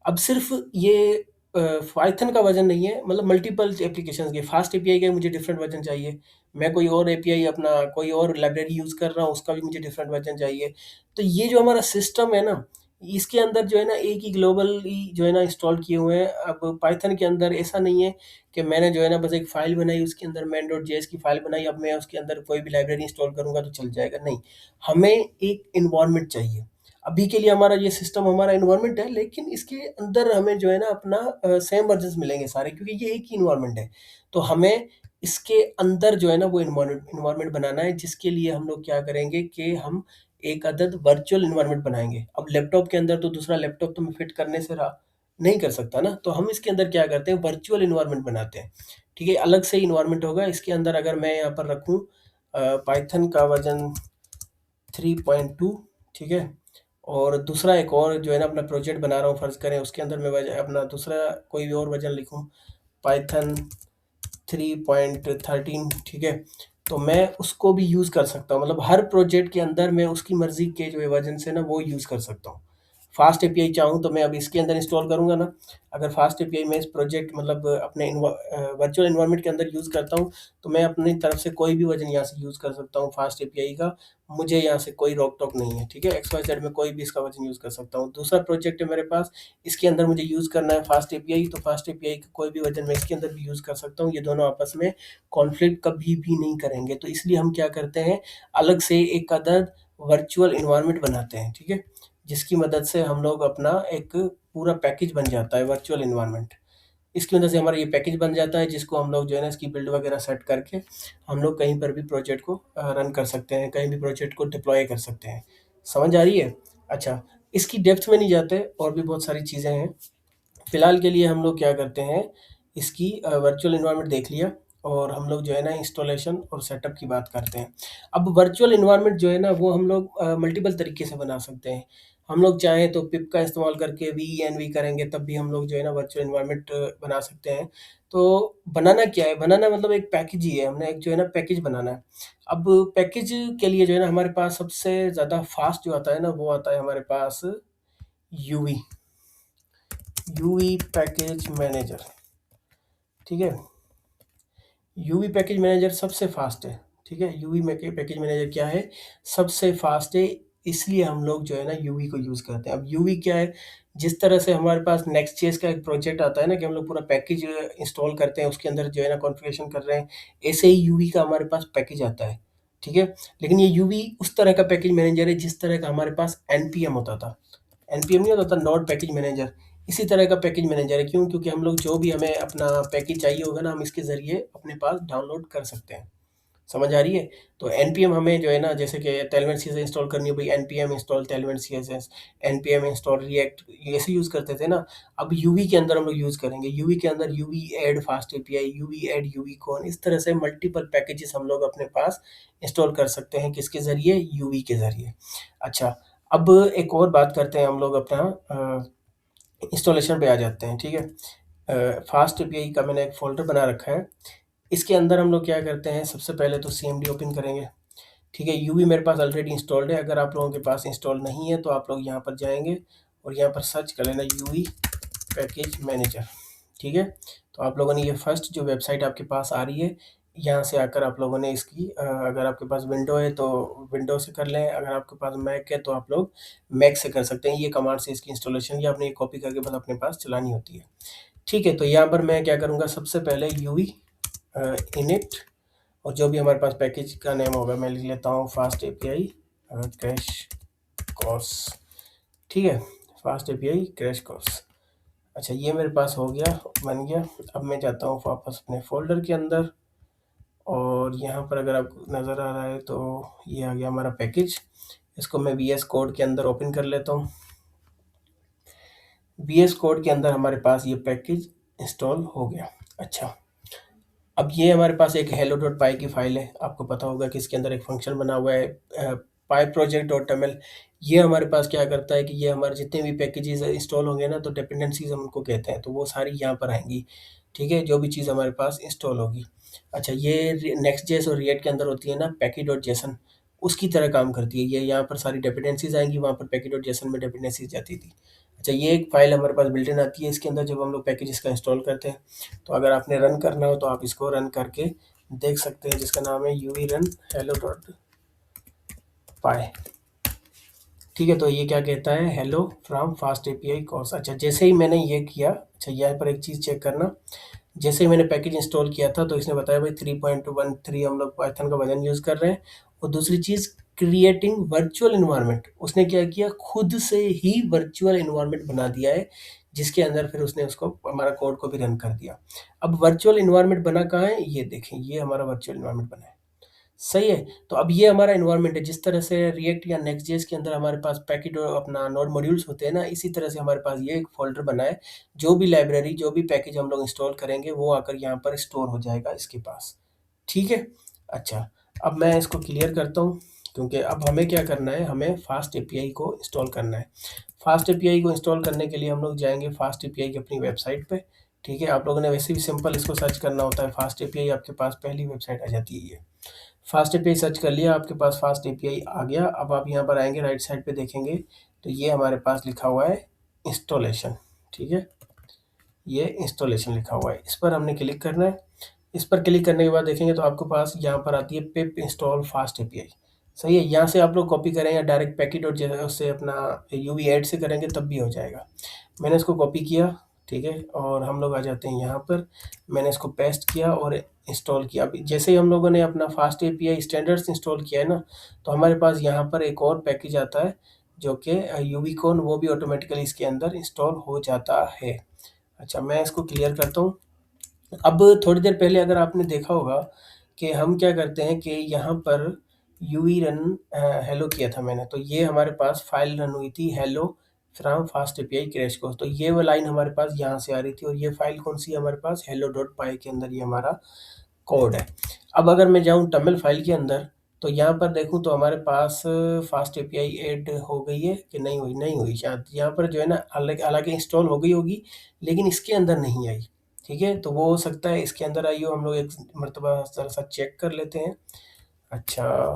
अब सिर्फ़ ये पाइथन का वर्ज़न नहीं है, मतलब मल्टीपल एप्लीकेशंस के फास्ट एपीआई का मुझे डिफरेंट वर्ज़न चाहिए। मैं कोई और एपीआई अपना कोई और लाइब्रेरी यूज़ कर रहा हूँ, उसका भी मुझे डिफरेंट वर्ज़न चाहिए। तो ये जो हमारा सिस्टम है ना, इसके अंदर जो है ना एक ही ग्लोबली जो है ना इंस्टॉल किए हुए हैं। अब पाइथन के अंदर ऐसा नहीं है कि मैंने जो है ना बस एक फ़ाइल बनाई, उसके अंदर main.js की फ़ाइल बनाई, अब मैं उसके अंदर कोई भी लाइब्रेरी इंस्टॉल करूँगा तो चल जाएगा, नहीं। हमें एक एनवायरनमेंट चाहिए। अभी के लिए हमारा ये सिस्टम हमारा एनवायरनमेंट है, लेकिन इसके अंदर हमें जो है ना अपना सेम वर्जन्स मिलेंगे सारे, क्योंकि ये एक ही एनवायरनमेंट है। तो हमें इसके अंदर जो है ना वो एनवायरनमेंट बनाना है, जिसके लिए हम लोग क्या करेंगे कि हम एक अदद वर्चुअल एनवायरनमेंट बनाएँगे। अब लैपटॉप के अंदर तो दूसरा लैपटॉप तो मैं फिट करने से रहा नहीं कर सकता ना, तो हम इसके अंदर क्या करते हैं वर्चुअल एनवायरनमेंट बनाते हैं, ठीक है? अलग से ही एनवायरनमेंट होगा। इसके अंदर अगर मैं यहाँ पर रखूँ पाइथन का वर्ज़न 3.2, ठीक है? और दूसरा एक और जो है ना अपना प्रोजेक्ट बना रहा हूँ, फ़र्ज़ करें उसके अंदर मैं अपना दूसरा कोई भी और वर्ज़न लिखूँ, पाइथन 3.13, ठीक है? तो मैं उसको भी यूज़ कर सकता हूँ, मतलब हर प्रोजेक्ट के अंदर मैं उसकी मर्ज़ी के जो है वर्ज़न्स है ना वो यूज़ कर सकता हूँ। फ़ास्ट एपीआई चाहूँ तो मैं अब इसके अंदर इंस्टॉल करूँगा ना, अगर फ़ास्ट एपीआई मैं इस प्रोजेक्ट मतलब अपने वर्चुअल एनवायरनमेंट के अंदर यूज़ करता हूँ, तो मैं अपनी तरफ से कोई भी वर्ज़न यहाँ से यूज़ कर सकता हूँ फ़ास्ट एपीआई का। मुझे यहाँ से कोई रोक-टोक नहीं है, ठीक है? एक्स-वाई-ज़ेड में कोई भी इसका वर्ज़न यूज़ कर सकता हूँ। दूसरा प्रोजेक्ट है मेरे पास, इसके अंदर मुझे यूज़ करना है फ़ास्ट एपीआई, तो फ़ास्ट एपीआई का कोई भी वर्ज़न मैं इसके अंदर भी यूज़ कर सकता हूँ। ये दोनों आपस में कॉन्फ्लिक्ट कभी भी नहीं करेंगे। तो इसलिए हम क्या करते हैं, अलग से एक अदद वर्चुअल एनवायरनमेंट बनाते हैं, ठीक है? जिसकी मदद से हम लोग अपना एक पूरा पैकेज बन जाता है वर्चुअल एनवायरनमेंट। इसकी वजह से हमारा ये पैकेज बन जाता है, जिसको हम लोग जो है ना इसकी बिल्ड वगैरह सेट करके हम लोग कहीं पर भी प्रोजेक्ट को रन कर सकते हैं, कहीं भी प्रोजेक्ट को डिप्लॉय कर सकते हैं। समझ आ रही है? अच्छा, इसकी डेप्थ में नहीं जाते, और भी बहुत सारी चीज़ें हैं। फ़िलहाल के लिए हम लोग क्या करते हैं, इसकी वर्चुअल एनवायरनमेंट देख लिया और हम लोग जो है ना इंस्टॉलेशन और सेटअप की बात करते हैं। अब वर्चुअल एनवायरनमेंट जो है ना वो हम लोग मल्टीपल तरीके से बना सकते हैं। हम लोग चाहें तो पिप का इस्तेमाल करके वीएनवी करेंगे, तब भी हम लोग जो है ना वर्चुअल एनवायरनमेंट बना सकते हैं। तो बनाना क्या है? बनाना मतलब एक पैकेज ही है, हमने एक जो है ना पैकेज बनाना है। अब पैकेज के लिए जो है ना हमारे पास सबसे ज़्यादा फ़ास्ट जो आता है ना, वो आता है हमारे पास यूवी, यूवी पैकेज मैनेजर, ठीक है? यूवी पैकेज मैनेजर सबसे फ़ास्ट है, ठीक है? यूवी पैकेज मैनेजर क्या है? सबसे फ़ास्ट है, इसलिए हम लोग जो है ना यूवी को यूज़ करते हैं। अब यूवी क्या है? जिस तरह से हमारे पास नेक्स्ट.जेएस का एक प्रोजेक्ट आता है ना कि हम लोग पूरा पैकेज इंस्टॉल करते हैं, उसके अंदर जो है ना कॉन्फ़िगरेशन कर रहे हैं, ऐसे ही यूवी का हमारे पास पैकेज आता है, ठीक है? लेकिन ये यूवी उस तरह का पैकेज मैनेजर है जिस तरह का हमारे पास एनपीएम होता था। एनपीएम नहीं होता था, नोड पैकेज मैनेजर, इसी तरह का पैकेज मैनेजर है। क्यों? क्योंकि हम लोग जो भी हमें अपना पैकेज चाहिए होगा ना, हम इसके ज़रिए अपने पास डाउनलोड कर सकते हैं, समझ आ रही है? तो npm हमें जो है ना, जैसे कि Tailwind CSS इंस्टॉल करनी हो भाई, npm install Tailwind CSS, npm install react, ऐसे यूज़ करते थे ना। अब यूवी के अंदर हम लोग यूज़ करेंगे, यूवी के अंदर uv add FastAPI, uv add uv कॉन, इस तरह से मल्टीपल पैकेजेस हम लोग अपने पास इंस्टॉल कर सकते हैं। किसके ज़रिए? यूवी के ज़रिए। अच्छा, अब एक और बात करते हैं हम लोग, अपना इंस्टॉलेशन पे आ जाते हैं, ठीक है। फास्ट एपीआई का मैंने एक फ़ोल्डर बना रखा है। इसके अंदर हम लोग क्या करते हैं, सबसे पहले तो सीएमडी ओपन करेंगे, ठीक है। यूवी मेरे पास ऑलरेडी इंस्टॉल्ड है। अगर आप लोगों के पास इंस्टॉल नहीं है तो आप लोग यहाँ पर जाएंगे और यहाँ पर सर्च कर लेना यूवी पैकेज मैनेजर, ठीक है। तो आप लोगों ने ये फर्स्ट जो वेबसाइट आपके पास आ रही है, यहाँ से आकर आप लोगों ने इसकी अगर आपके पास विंडो है तो विंडो से कर लें, अगर आपके पास मैक है तो आप लोग मैक से कर सकते हैं। ये कमांड से इसकी इंस्टॉलेशन या आपने ये कॉपी करके बस अपने पास चलानी होती है, ठीक है। तो यहाँ पर मैं क्या करूँगा, सबसे पहले यूवी इनिट, और जो भी हमारे पास पैकेज का नेम होगा मैं लिख लेता हूँ फास्ट एपीआई क्रैश कोर्स, ठीक है। Fast API crash course. अच्छा, ये मेरे पास हो गया, बन गया। अब मैं जाता हूँ वापस अपने फोल्डर के अंदर, और यहाँ पर अगर आपको नज़र आ रहा है तो ये आ गया हमारा पैकेज। इसको मैं वी एस कोड के अंदर ओपन कर लेता हूँ। वी एस कोड के अंदर हमारे पास ये पैकेज इंस्टॉल हो गया। अच्छा, अब ये हमारे पास एक hello.py की फाइल है। आपको पता होगा कि इसके अंदर एक फंक्शन बना हुआ है pyproject.ml। ये हमारे पास क्या करता है कि ये हमारे जितने भी पैकेजेस इंस्टॉल होंगे ना, तो डिपेंडेंसीज हम उनको कहते हैं, तो वो सारी यहाँ पर आएंगी, ठीक है, जो भी चीज़ हमारे पास इंस्टॉल होगी। अच्छा, ये नेक्स्ट जेस और रिएक्ट के अंदर होती है ना पैकी.json, उसकी तरह काम करती है। ये यहाँ पर सारी डिपेंडेंसीज आएंगी, वहाँ पर पैकी.json में डिपेंडेंसीज जाती थी। अच्छा, ये एक फाइल हमारे पास बिल्ट इन आती है इसके अंदर जब हम लोग पैकेजेस का इंस्टॉल करते हैं। तो अगर आपने रन करना हो तो आप इसको रन करके देख सकते हैं, जिसका नाम है यूवी रन hello.py, ठीक है। तो ये क्या कहता है, hello from fast API course. अच्छा, जैसे ही मैंने ये किया, अच्छा यहाँ पर एक चीज़ चेक करना, जैसे ही मैंने पैकेज इंस्टॉल किया था तो इसने बताया भाई 3.13 हम लोग पाइथन का वर्जन यूज़ कर रहे हैं। और दूसरी चीज़, क्रिएटिंग वर्चुअल इन्वायरमेंट, उसने क्या किया, खुद से ही वर्चुअल इन्वायरमेंट बना दिया है, जिसके अंदर फिर उसने उसको हमारा कोड को भी रन कर दिया। अब वर्चुअल इन्वायरमेंट बना कहाँ है, ये देखें, ये हमारा वर्चुअल इन्वायरमेंट बना है, सही है। तो अब ये हमारा इन्वायरमेंट है, जिस तरह से रिएक्ट या नेक्स्ट जेएस के अंदर हमारे पास पैकेट अपना नोड मॉड्यूल्स होते हैं ना, इसी तरह से हमारे पास ये एक फोल्डर बना है। जो भी लाइब्रेरी, जो भी पैकेज हम लोग इंस्टॉल करेंगे वो आकर यहाँ पर स्टोर हो जाएगा इसके पास, ठीक है। अच्छा, अब मैं इसको क्लियर करता हूँ, क्योंकि अब हमें क्या करना है, हमें फास्ट एपीआई को इंस्टॉल करना है। फास्ट एपीआई को इंस्टॉल करने के लिए हम लोग जाएंगे फास्ट एपीआई की अपनी वेबसाइट पे, ठीक है। आप लोगों ने वैसे भी सिंपल इसको सर्च करना होता है, फास्ट एपीआई आपके पास पहली वेबसाइट आ जाती है। ये फास्ट एपीआई सर्च कर लिया, आपके पास फास्ट एपीआई आ गया। अब आप यहाँ पर आएंगे, राइट साइड पे देखेंगे तो ये हमारे पास लिखा हुआ है इंस्टॉलेशन, ठीक है। ये इंस्टॉलेशन लिखा हुआ है, इस पर हमने क्लिक करना है। इस पर क्लिक करने के बाद देखेंगे तो आपके पास यहाँ पर आती है पिप इंस्टॉल फास्ट एपीआई, सही है। यहाँ से आप लोग कॉपी करें या डायरेक्ट पैकेट और उससे अपना यूवी एड से करेंगे तब भी हो जाएगा। मैंने इसको कॉपी किया, ठीक है, और हम लोग आ जाते हैं यहाँ पर। मैंने इसको पेस्ट किया और इंस्टॉल किया। अब जैसे ही हम लोगों ने अपना फास्ट एपीआई स्टैंडर्ड्स इंस्टॉल किया है ना, तो हमारे पास यहाँ पर एक और पैकेज आता है जो कि यूवीकॉन, वो भी ऑटोमेटिकली इसके अंदर इंस्टॉल हो जाता है। अच्छा, मैं इसको क्लियर करता हूँ। अब थोड़ी देर पहले अगर आपने देखा होगा कि हम क्या करते हैं कि यहाँ पर यूवी रन हेलो किया था मैंने, तो ये हमारे पास फाइल रन हुई थी hello from fast API crash course. तो ये वो लाइन हमारे पास यहाँ से आ रही थी, और ये फाइल कौन सी है हमारे पास, hello.py के अंदर ये हमारा कोड है। अब अगर मैं जाऊँ टमल फाइल के अंदर तो यहाँ पर देखूँ तो हमारे पास फास्ट एपीआई ऐड हो गई है कि नहीं हुई, नहीं हुई शायद। यहाँ पर जो है ना, हालांकि इंस्टॉल हो गई होगी लेकिन इसके अंदर नहीं आई, ठीक है। तो वो हो सकता है इसके अंदर आई हो, हम लोग एक मरतबा जरा सा चेक कर लेते हैं। अच्छा,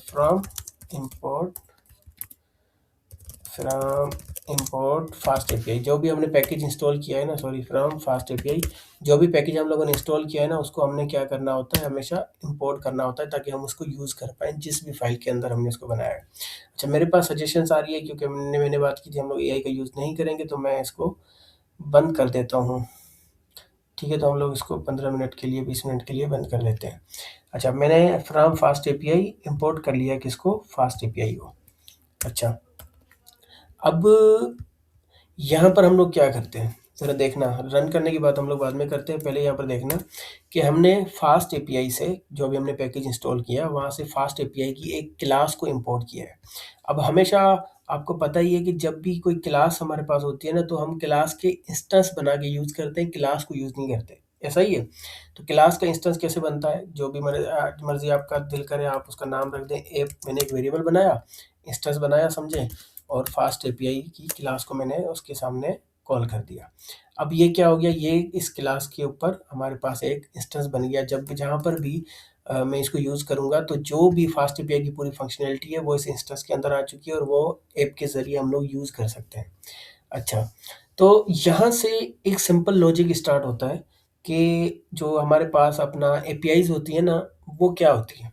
फ्रॉम इंपोर्ट फास्ट एपीआई, जो भी हमने पैकेज इंस्टॉल किया है ना, सॉरी, फ्रॉम फास्ट एपीआई, जो भी पैकेज हम लोगों ने इंस्टॉल किया है ना, उसको हमने क्या करना होता है, हमेशा इंपोर्ट करना होता है, ताकि हम उसको यूज़ कर पाएँ जिस भी फाइल के अंदर हमने उसको बनाया है। अच्छा, मेरे पास सजेशंस आ रही है, क्योंकि मैंने बात की थी हम लोग एआई का यूज़ नहीं करेंगे, तो मैं इसको बंद कर देता हूँ, ठीक है। तो हम लोग इसको 15 मिनट के लिए, 20 मिनट के लिए बंद कर लेते हैं। अच्छा, मैंने फ्रॉम फास्ट एपीआई इंपोर्ट कर लिया किसको, फास्ट एपीआई को। अच्छा, अब यहाँ पर हम लोग क्या करते हैं, ज़रा देखना, रन करने की बात हम लोग बाद में करते हैं, पहले यहाँ पर देखना कि हमने फास्ट एपीआई से जो अभी हमने पैकेज इंस्टॉल किया, वहाँ से फास्ट एपीआई की एक क्लास को इंपोर्ट किया है। अब हमेशा आपको पता ही है कि जब भी कोई क्लास हमारे पास होती है ना, तो हम क्लास के इंस्टेंस बना के यूज़ करते हैं, क्लास को यूज़ नहीं करते। ऐसा ही है? तो क्लास का इंस्टेंस कैसे बनता है? जो भी मर्ज़ी आपका दिल करे आप उसका नाम रख दें। ऐप मैंने एक वेरिएबल बनाया, इंस्टेंस बनाया समझे, और फास्ट एपीआई की क्लास को मैंने उसके सामने कॉल कर दिया। अब ये क्या हो गया, ये इस क्लास के ऊपर हमारे पास एक इंस्टेंस बन गया। जब जहाँ पर भी मैं इसको यूज़ करूँगा, तो जो भी फास्ट एपीआई की पूरी फंक्शनैलिटी है वो इस इंस्टेंस के अंदर आ चुकी है और वो ऐप के ज़रिए हम लोग यूज़ कर सकते हैं। अच्छा, तो यहाँ से एक सिंपल लॉजिक स्टार्ट होता है कि जो हमारे पास अपना एपीआईज़ होती है ना, वो क्या होती है?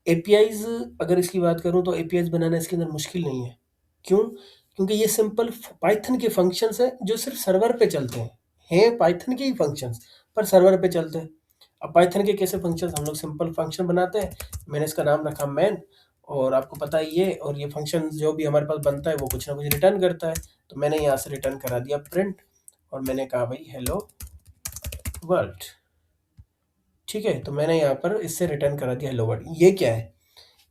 एपीआईज़ अगर इसकी बात करूँ तो एपीआईज़ बनाना इसके अंदर मुश्किल नहीं है। क्यों? क्योंकि ये सिंपल पाइथन के फंक्शंस हैं जो सिर्फ़ सर्वर पे चलते हैं। हैं पाइथन के ही फंक्शंस, पर सर्वर पे चलते हैं। अब पाइथन के कैसे फंक्शंस? हम लोग सिंपल फंक्शन बनाते हैं। मैंने इसका नाम रखा मैन, और आपको पता ही है, और ये फंक्शन जो भी हमारे पास बनता है वो कुछ ना कुछ रिटर्न करता है। तो मैंने यहाँ से रिटर्न करा दिया प्रिंट, और मैंने कहा भाई हेलो वर्ल्ड। ठीक है? तो मैंने यहाँ पर इससे रिटर्न करा दिया हेलो वर्ल्ड। ये क्या है?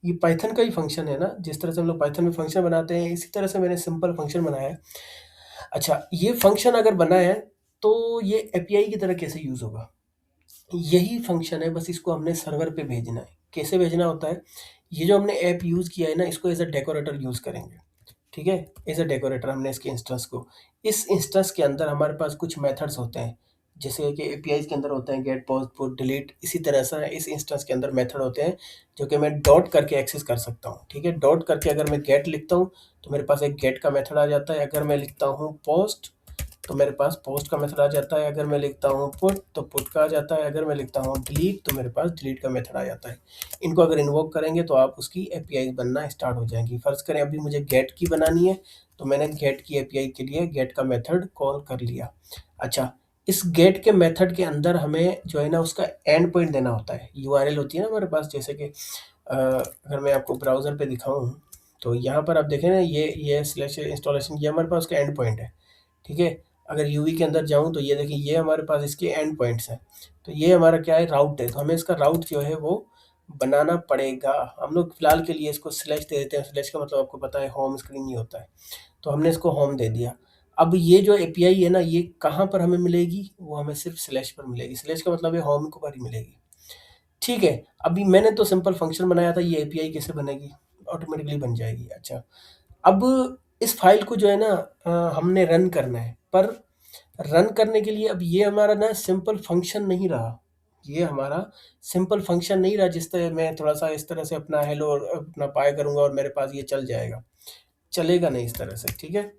ये पाइथन का ही फंक्शन है ना, जिस तरह से हम लोग पाइथन में फंक्शन बनाते हैं, इसी तरह से मैंने सिंपल फंक्शन बनाया है। अच्छा, ये फंक्शन अगर बना है, तो ये एपीआई की तरह कैसे यूज़ होगा? यही फंक्शन है, बस इसको हमने सर्वर पे भेजना है। कैसे भेजना होता है? ये जो हमने ऐप यूज़ किया है ना, इसको एज़ अ डेकोरेटर यूज़ करेंगे। ठीक है? एज़ अ डेकोरेटर हमने इसके इंस्टेंस को, इस इंस्टेंस के अंदर हमारे पास कुछ मेथड्स होते हैं, जैसे कि एपीआईज़ के अंदर होते हैं गेट, पोस्ट, पुट, डिलीट। इसी तरह से इस इंस्टेंस के अंदर मेथड होते हैं, जो कि मैं डॉट करके एक्सेस कर सकता हूँ। ठीक है? डॉट करके अगर मैं गेट लिखता हूँ, तो मेरे पास एक गेट का मेथड आ जाता है। अगर मैं लिखता हूँ पोस्ट, तो मेरे पास पोस्ट का मेथड आ जाता है। अगर मैं लिखता हूँ पुट, तो पुट का आ जाता है। अगर मैं लिखता हूँ डिलीट, तो मेरे पास डिलीट का मेथड आ जाता है। इनको अगर इन्वोक करेंगे तो आप उसकी एपीआई बनना स्टार्ट हो जाएंगी। फ़र्ज़ करें अभी मुझे गेट की बनानी है, तो मैंने गेट की एपीआई के लिए गेट का मेथड कॉल कर लिया। अच्छा, इस गेट के मेथड के अंदर हमें जो है ना उसका एंड पॉइंट देना होता है। यूआरएल होती है ना हमारे पास, जैसे कि अगर मैं आपको ब्राउज़र पे दिखाऊँ, तो यहाँ पर आप देखें ना, ये स्लैश इंस्टॉलेशन, ये हमारे पास उसका एंड पॉइंट है। ठीक है? अगर यूवी के अंदर जाऊँ, तो ये देखिए, ये हमारे पास इसके एंड पॉइंट्स हैं। तो ये हमारा क्या है, राउट है। तो हमें इसका राउट जो है वो बनाना पड़ेगा। हम लोग फ़िलहाल के लिए इसको स्लैश दे देते हैं। स्लैश का मतलब आपको पता है होम स्क्रीन ही होता है। तो हमने इसको होम दे दिया। अब ये जो एपीआई है ना, ये कहाँ पर हमें मिलेगी? वो हमें सिर्फ़ स्लैश पर मिलेगी। स्लैश का मतलब है होम के ऊपर ही मिलेगी। ठीक है, अभी मैंने तो सिंपल फंक्शन बनाया था, ये एपीआई कैसे बनेगी? ऑटोमेटिकली बन जाएगी। अच्छा, अब इस फ़ाइल को जो है ना हमने रन करना है, पर रन करने के लिए अब ये हमारा ना सिंपल फंक्शन नहीं रहा। ये हमारा सिंपल फंक्शन नहीं रहा, जिस तरह मैं थोड़ा-सा इस तरह से अपना हेलो और अपना पाई करूँगा और मेरे पास ये चल जाएगा। चलेगा नहीं इस तरह से, ठीक है?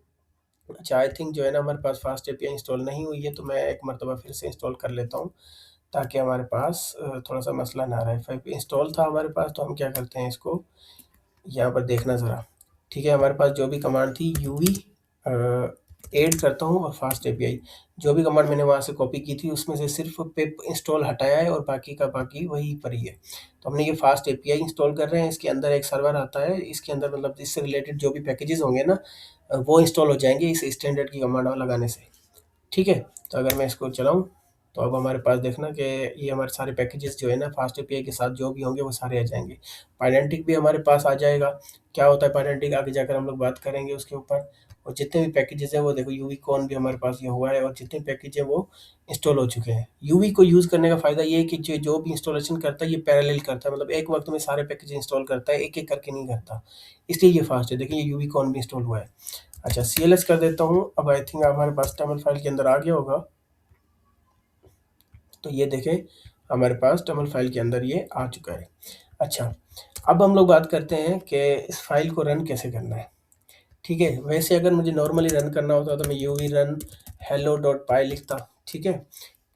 अच्छा, आई थिंक जो है ना हमारे पास फास्ट एपीआई इंस्टॉल नहीं हुई है, तो मैं एक मर्तबा फिर से इंस्टॉल कर लेता हूँ, ताकि हमारे पास थोड़ा-सा मसला ना रहे। फाइव इंस्टॉल था हमारे पास, तो हम क्या करते हैं इसको यहाँ पर देखना ज़रा। ठीक है, हमारे पास जो भी कमांड थी यूवी ऐड करता हूँ, और फास्ट एपीआई, जो भी कमांड मैंने वहाँ से कॉपी की थी उसमें से सिर्फ पिप इंस्टॉल हटाया है, और बाकी का बाकी वहीं पर ही है। तो हमने ये फास्ट एपीआई इंस्टॉल कर रहे हैं। इसके अंदर एक सर्वर आता है, इसके अंदर मतलब इससे रिलेटेड जो भी पैकेजेस होंगे ना, वो इंस्टॉल हो जाएंगे इस स्टैंडर्ड की कमांड लगाने से। ठीक है? तो अगर मैं इसको चलाऊँ, तो अब हमारे पास देखना कि ये हमारे सारे पैकेजेस जो है ना फास्ट एपीआई के साथ जो भी होंगे वो सारे आ जाएँगे। पायडेंटिक भी हमारे पास आ जाएगा। क्या होता है पायडेंटिक, आगे जाकर हम लोग बात करेंगे उसके ऊपर। और जितने भी पैकेजेस हैं वो देखो, यूवीकॉन भी हमारे पास ये हुआ है, और जितने पैकेज हैं वो इंस्टॉल हो चुके हैं। यूवी को यूज़ करने का फ़ायदा ये है कि जो भी इंस्टॉलेशन करता है ये पैरेलल करता है, मतलब एक वक़्त में सारे पैकेज इंस्टॉल करता है, एक-एक करके नहीं करता। इसलिए ये फ़ास्ट है। देखिए, ये यूवीकॉन भी इंस्टॉल हुआ है। अच्छा, सीएलएस कर देता हूँ। अब आई थिंक हमारे पास टर्मिनल फाइल के अंदर आ गया होगा। तो ये देखें, हमारे पास टर्मिनल फाइल के अंदर ये आ चुका है। अच्छा, अब हम लोग बात करते हैं कि इस फाइल को रन कैसे करना है। ठीक है, वैसे अगर मुझे नॉर्मली रन करना होता तो मैं यूवी रन hello.py लिखता। ठीक है,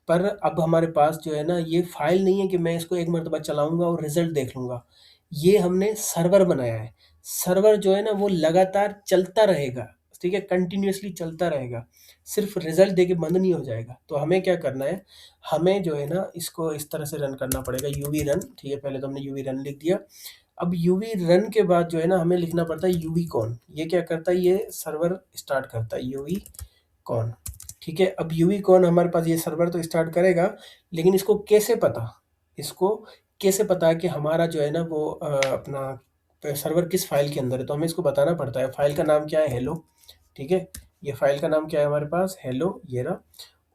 पर अब हमारे पास जो है ना ये फाइल नहीं है कि मैं इसको एक मरतबा चलाऊंगा और रिजल्ट देख लूंगा। ये हमने सर्वर बनाया है। सर्वर जो है ना वो लगातार चलता रहेगा। ठीक है, कंटिन्यूअसली चलता रहेगा, सिर्फ रिजल्ट देके बंद नहीं हो जाएगा। तो हमें क्या करना है, हमें जो है ना इसको इस तरह से रन करना पड़ेगा, यूवी रन। ठीक है, पहले तो हमने यूवी रन लिख दिया। अब यूवी रन के बाद जो है ना हमें लिखना पड़ता है यूवी कॉन। ये क्या करता है, ये सर्वर स्टार्ट करता है यूवी कॉन। ठीक है, अब यूवी-कॉन हमारे पास ये सर्वर तो स्टार्ट करेगा, लेकिन इसको कैसे पता कि हमारा जो है ना वो अपना सर्वर किस फ़ाइल के अंदर है? तो हमें इसको बताना पड़ता है। फ़ाइल का नाम क्या है? हेलो, ठीक है? ये फ़ाइल का नाम क्या है हमारे पास? हेलो, ये रहा।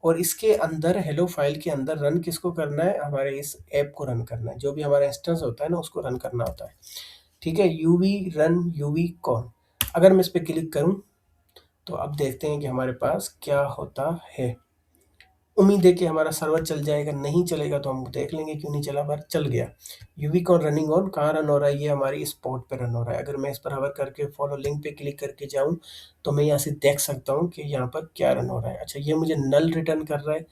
और इसके अंदर हेलो फ़ाइल के अंदर रन किसको करना है? हमारे इस ऐप को रन करना है। जो भी हमारा इंस्टेंस होता है ना, उसको रन करना होता है। ठीक है? UV run UV-cone. अगर मैं इस पे क्लिक करूँ, तो अब देखते हैं कि हमारे पास क्या होता है। उम्मीद है कि हमारा सर्वर चल जाएगा, नहीं चलेगा तो हम देख लेंगे क्यों नहीं चला, पर चल गया। यूवीकॉन रनिंग ऑन, कहाँ रन हो रहा है? ये हमारी स्पॉट पे रन हो रहा है। अगर मैं इस पर हवर करके फॉलो लिंक पे क्लिक करके जाऊँ, तो मैं यहाँ से देख सकता हूँ कि यहाँ पर क्या रन हो रहा है। अच्छा, ये मुझे नल रिटर्न कर रहा है।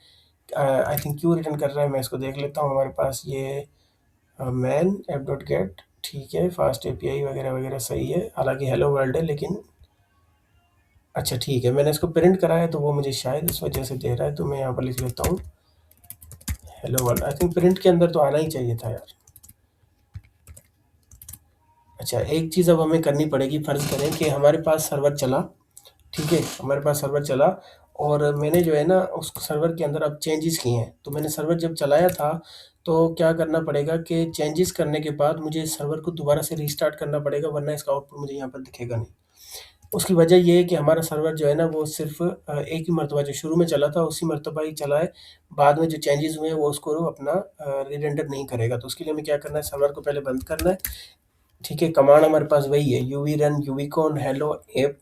आई थिंक क्यों रिटर्न कर रहा है, मैं इसको देख लेता हूँ। हमारे पास ये मैन ऐप डॉट गेट, ठीक है, फास्ट एपीआई वगैरह वगैरह सही है, हालांकि हेलो वर्ल्ड है, लेकिन अच्छा ठीक है, मैंने इसको प्रिंट करा है तो वो मुझे शायद इस वजह से दे रहा है। तो मैं यहाँ पर लिख लेता हूँ hello world. I think print के अंदर तो आना ही चाहिए था यार। अच्छा, एक चीज़ अब हमें करनी पड़ेगी। फ़र्ज़ करें कि हमारे पास सर्वर चला, ठीक है, हमारे पास सर्वर चला और मैंने जो है ना उस सर्वर के अंदर अब चेंजेस किए हैं। तो मैंने सर्वर जब चलाया था, तो क्या करना पड़ेगा कि चेंजेस करने के बाद मुझे सर्वर को दोबारा से रीस्टार्ट करना पड़ेगा, वरना इसका आउटपुट मुझे यहाँ पर दिखेगा नहीं। उसकी वजह ये है कि हमारा सर्वर जो है ना वो सिर्फ़ एक ही मर्तबा जो शुरू में चला था उसी मर्तबा ही चला है। बाद में जो चेंजेस हुए हैं वो उसको अपना री-रेंडर नहीं करेगा। तो उसके लिए हमें क्या करना है, सर्वर को पहले बंद करना है। ठीक है, कमांड हमारे पास वही है, यूवी रन यूवीकॉन हेलो ऐप।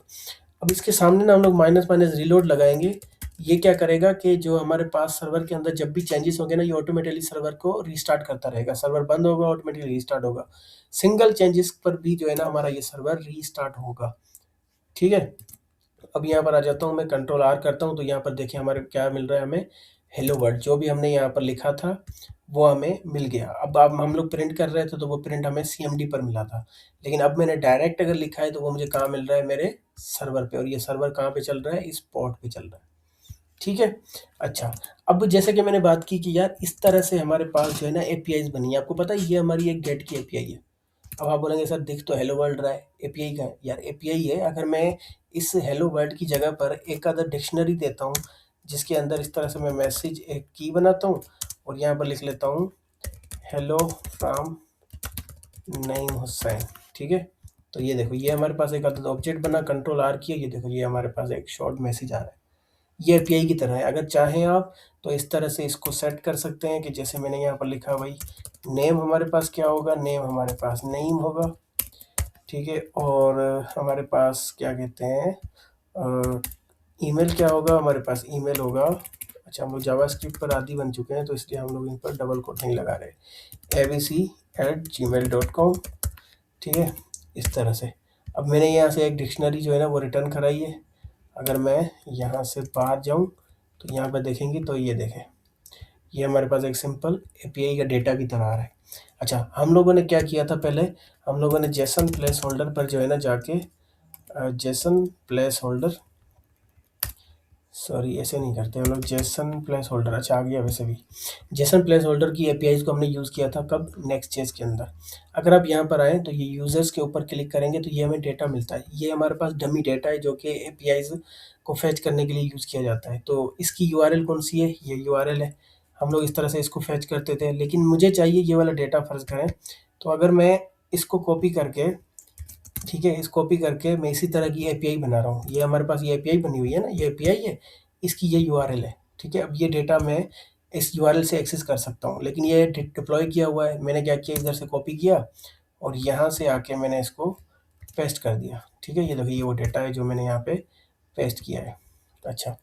अब इसके सामने ना हम लोग माइनस माइनस रीलोड लगाएँगे। ये क्या करेगा कि जो हमारे पास सर्वर के अंदर जब भी चेंजेस होंगे ना, ये ऑटोमेटिकली सर्वर को रीस्टार्ट करता रहेगा। सर्वर बंद होगा, ऑटोमेटिकली रीस्टार्ट होगा। सिंगल चेंजेस पर भी जो है ना हमारा ये सर्वर रीस्टार्ट होगा। ठीक है? अब यहाँ पर आ जाता हूँ मैं, कंट्रोल आर करता हूँ, तो यहाँ पर देखिए हमारे क्या मिल रहा है हमें, हेलो वर्ल्ड। जो भी हमने यहाँ पर लिखा था वो हमें मिल गया। अब हम लोग प्रिंट कर रहे थे तो वो प्रिंट हमें सीएमडी पर मिला था, लेकिन अब मैंने डायरेक्ट अगर लिखा है तो वो मुझे कहाँ मिल रहा है, मेरे सर्वर पे। और ये सर्वर कहाँ पे चल रहा है, इस पोर्ट पे चल रहा है। ठीक है। अच्छा, अब जैसे कि मैंने बात की कि यार इस तरह से हमारे पास जो है ना एपीआईज बनी है। आपको पता है ये हमारी एक गेट की एपीआई है। अब आप बोलेंगे सर दिख तो हेलो वर्ल्ड रहा है, एपीआई का है। यार एपीआई है। अगर मैं इस हेलो वर्ल्ड की जगह पर एक आधा डिक्शनरी देता हूँ, जिसके अंदर इस तरह से मैं मैसेज एक की बनाता हूँ और यहाँ पर लिख लेता हूँ हेलो फ्रॉम नईम हुसैन, ठीक है। तो ये देखो, ये हमारे पास एक आधा ऑब्जेक्ट बना, कंट्रोल आर किया, ये देखो ये हमारे पास एक शॉर्ट मैसेज आ रहा है। ये एपीआई की तरह है। अगर चाहें आप तो इस तरह से इसको सेट कर सकते हैं कि जैसे मैंने यहाँ पर लिखा, भाई नेम हमारे पास क्या होगा, नेम हमारे पास नईम होगा, ठीक है। और हमारे पास क्या कहते हैं, ईमेल क्या होगा, हमारे पास ईमेल होगा। अच्छा, हम लोग जावास्क्रिप्ट पर आदी बन चुके हैं तो इसलिए हम लोग इन पर डबल कोट नहीं लगा रहे। abc@gmail.com, ठीक है, इस तरह से। अब मैंने यहाँ से एक डिक्शनरी जो है ना वो रिटर्न कराई है। अगर मैं यहाँ से बाहर जाऊँ तो यहाँ पर देखेंगे तो ये देखें, ये हमारे पास एक सिंपल एपीआई का डेटा की तरह आ रहा है। अच्छा, हम लोगों ने क्या किया था, पहले हम लोगों ने जेसन प्लेस होल्डर पर जो है ना जाके जेसन प्लेस होल्डर, सॉरी ऐसे नहीं करते हम लोग, जेसन प्लेस होल्डर, अच्छा आ गया वैसे भी। जेसन प्लेस होल्डर की एपीआईज को हमने यूज़ किया था कब, नेक्स्ट जेस के अंदर। अगर आप यहाँ पर आएँ तो ये यूज़र्स के ऊपर क्लिक करेंगे तो ये हमें डेटा मिलता है। ये हमारे पास डमी डेटा है जो कि एपीआईज को फैच करने के लिए यूज़ किया जाता है। तो इसकी यूआरएल कौन सी है, ये यूआरएल है। हम लोग इस तरह से इसको फैच करते थे, लेकिन मुझे चाहिए ये वाला डेटा, फ़र्ज़ करें। तो अगर मैं इसको कॉपी करके, ठीक है, इस कॉपी करके मैं इसी तरह की एपीआई बना रहा हूँ। ये हमारे पास ये एपीआई बनी हुई है ना, ये एपीआई है, इसकी ये यूआरएल है, ठीक है। अब ये डेटा मैं इस यूआरएल से एक्सेस कर सकता हूँ, लेकिन ये डिप्लॉय किया हुआ है। मैंने क्या किया, इधर से कॉपी किया और यहाँ से आके मैंने इसको पेस्ट कर दिया, ठीक है। ये देखिए, ये वो डेटा है जो मैंने यहाँ पे पेस्ट किया है। अच्छा,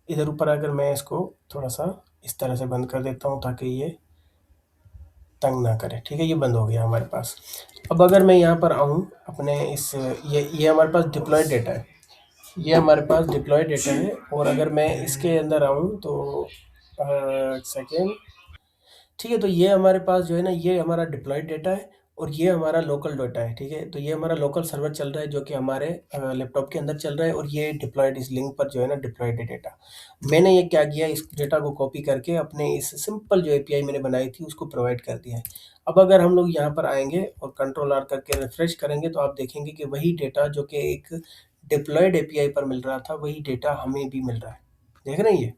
इधर ऊपर अगर मैं इसको थोड़ा सा इस तरह से बंद कर देता हूँ ताकि ये तंग ना करे, ठीक है, ये बंद हो गया हमारे पास। अब अगर मैं यहाँ पर आऊँ अपने इस, ये हमारे पास डिप्लॉयड डेटा है, ये हमारे पास डिप्लॉयड डेटा है। और अगर मैं इसके अंदर आऊँ तो सेकेंड, ठीक है, तो ये हमारे पास जो है ना ये हमारा डिप्लॉयड डेटा है और ये हमारा लोकल डेटा है, ठीक है। तो ये हमारा लोकल सर्वर चल रहा है जो कि हमारे लैपटॉप के अंदर चल रहा है, और ये डिप्लॉयड इस लिंक पर जो है ना डिप्लॉयड है डेटा। मैंने ये क्या किया, इस डेटा को कॉपी करके अपने इस सिंपल जो एपीआई मैंने बनाई थी उसको प्रोवाइड कर दिया है। अब अगर हम लोग यहाँ पर आएंगे और कंट्रोल आर करके रिफ्रेश करेंगे तो आप देखेंगे कि वही डेटा जो कि एक डिप्लॉयड एपीआई पर मिल रहा था, वही डेटा हमें भी मिल रहा है। देख रहे हैं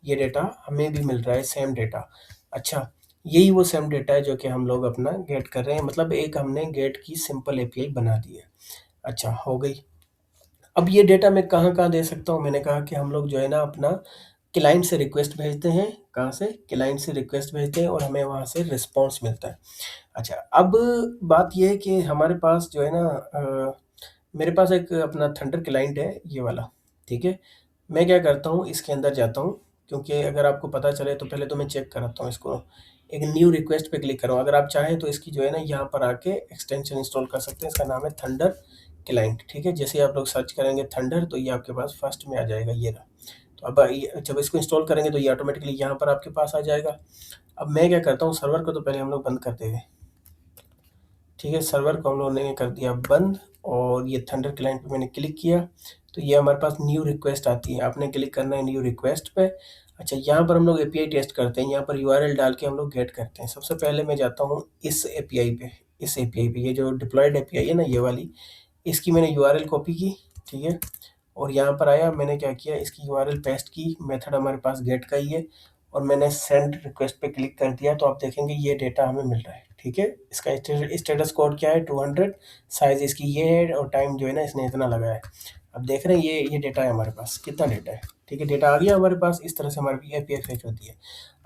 ये डेटा हमें भी मिल रहा है, सेम डेटा। अच्छा, यही वो सेम डेटा है जो कि हम लोग अपना गेट कर रहे हैं, मतलब एक हमने गेट की सिंपल एपीआई बना दी है। अच्छा, हो गई। अब ये डेटा मैं कहाँ कहाँ दे सकता हूँ? मैंने कहा कि हम लोग जो है ना अपना क्लाइंट से रिक्वेस्ट भेजते हैं। कहाँ से? क्लाइंट से रिक्वेस्ट भेजते हैं और हमें वहाँ से रिस्पॉन्स मिलता है। अच्छा, अब बात ये है कि हमारे पास जो है ना मेरे पास एक अपना थंडर क्लाइंट है, ये वाला, ठीक है। मैं क्या करता हूँ, इसके अंदर जाता हूँ, क्योंकि अगर आपको पता चले तो पहले तो मैं चेक कराता हूँ इसको। एक न्यू रिक्वेस्ट पे क्लिक करो। अगर आप चाहें तो इसकी जो है ना यहाँ पर आके एक्सटेंशन इंस्टॉल कर सकते हैं। इसका नाम है थंडर क्लाइंट, ठीक है। जैसे ही आप लोग सर्च करेंगे थंडर, तो ये आपके पास फर्स्ट में आ जाएगा, ये रहा। तो अब जब इसको इंस्टॉल करेंगे तो ये ऑटोमेटिकली यहाँ पर आपके पास आ जाएगा। अब मैं क्या करता हूँ, सर्वर को तो पहले हम लोग बंद करते हैं, ठीक है। सर्वर को हम लोगों ने कर दिया बंद, और ये थंडर क्लाइंट पे मैंने क्लिक किया तो ये हमारे पास न्यू रिक्वेस्ट आती है। आपने क्लिक करना है न्यू रिक्वेस्ट पे। अच्छा, यहाँ पर हम लोग एपीआई टेस्ट करते हैं। यहाँ पर यूआरएल डाल के हम लोग गेट करते हैं। सबसे पहले मैं जाता हूँ इस एपीआई पे। इस एपीआई पे, ये जो डिप्लॉयड एपीआई है ना, ये वाली, इसकी मैंने यूआरएल कॉपी की, ठीक है। और यहाँ पर आया, मैंने क्या किया, इसकी यूआरएल पेस्ट की। मेथड हमारे पास गेट का ही है, और मैंने सेंड रिक्वेस्ट पे क्लिक कर दिया तो आप देखेंगे ये डेटा हमें मिल रहा है, ठीक है। इसका स्टेटस कोड क्या है, 200। साइज इसकी ये है, और टाइम जो है ना इसने इतना लगाया है। अब देख रहे हैं ये डेटा है हमारे पास। कितना डेटा है, ठीक है। डेटा आ गया हमारे पास। इस तरह से हमारी एपीआई फेच होती है।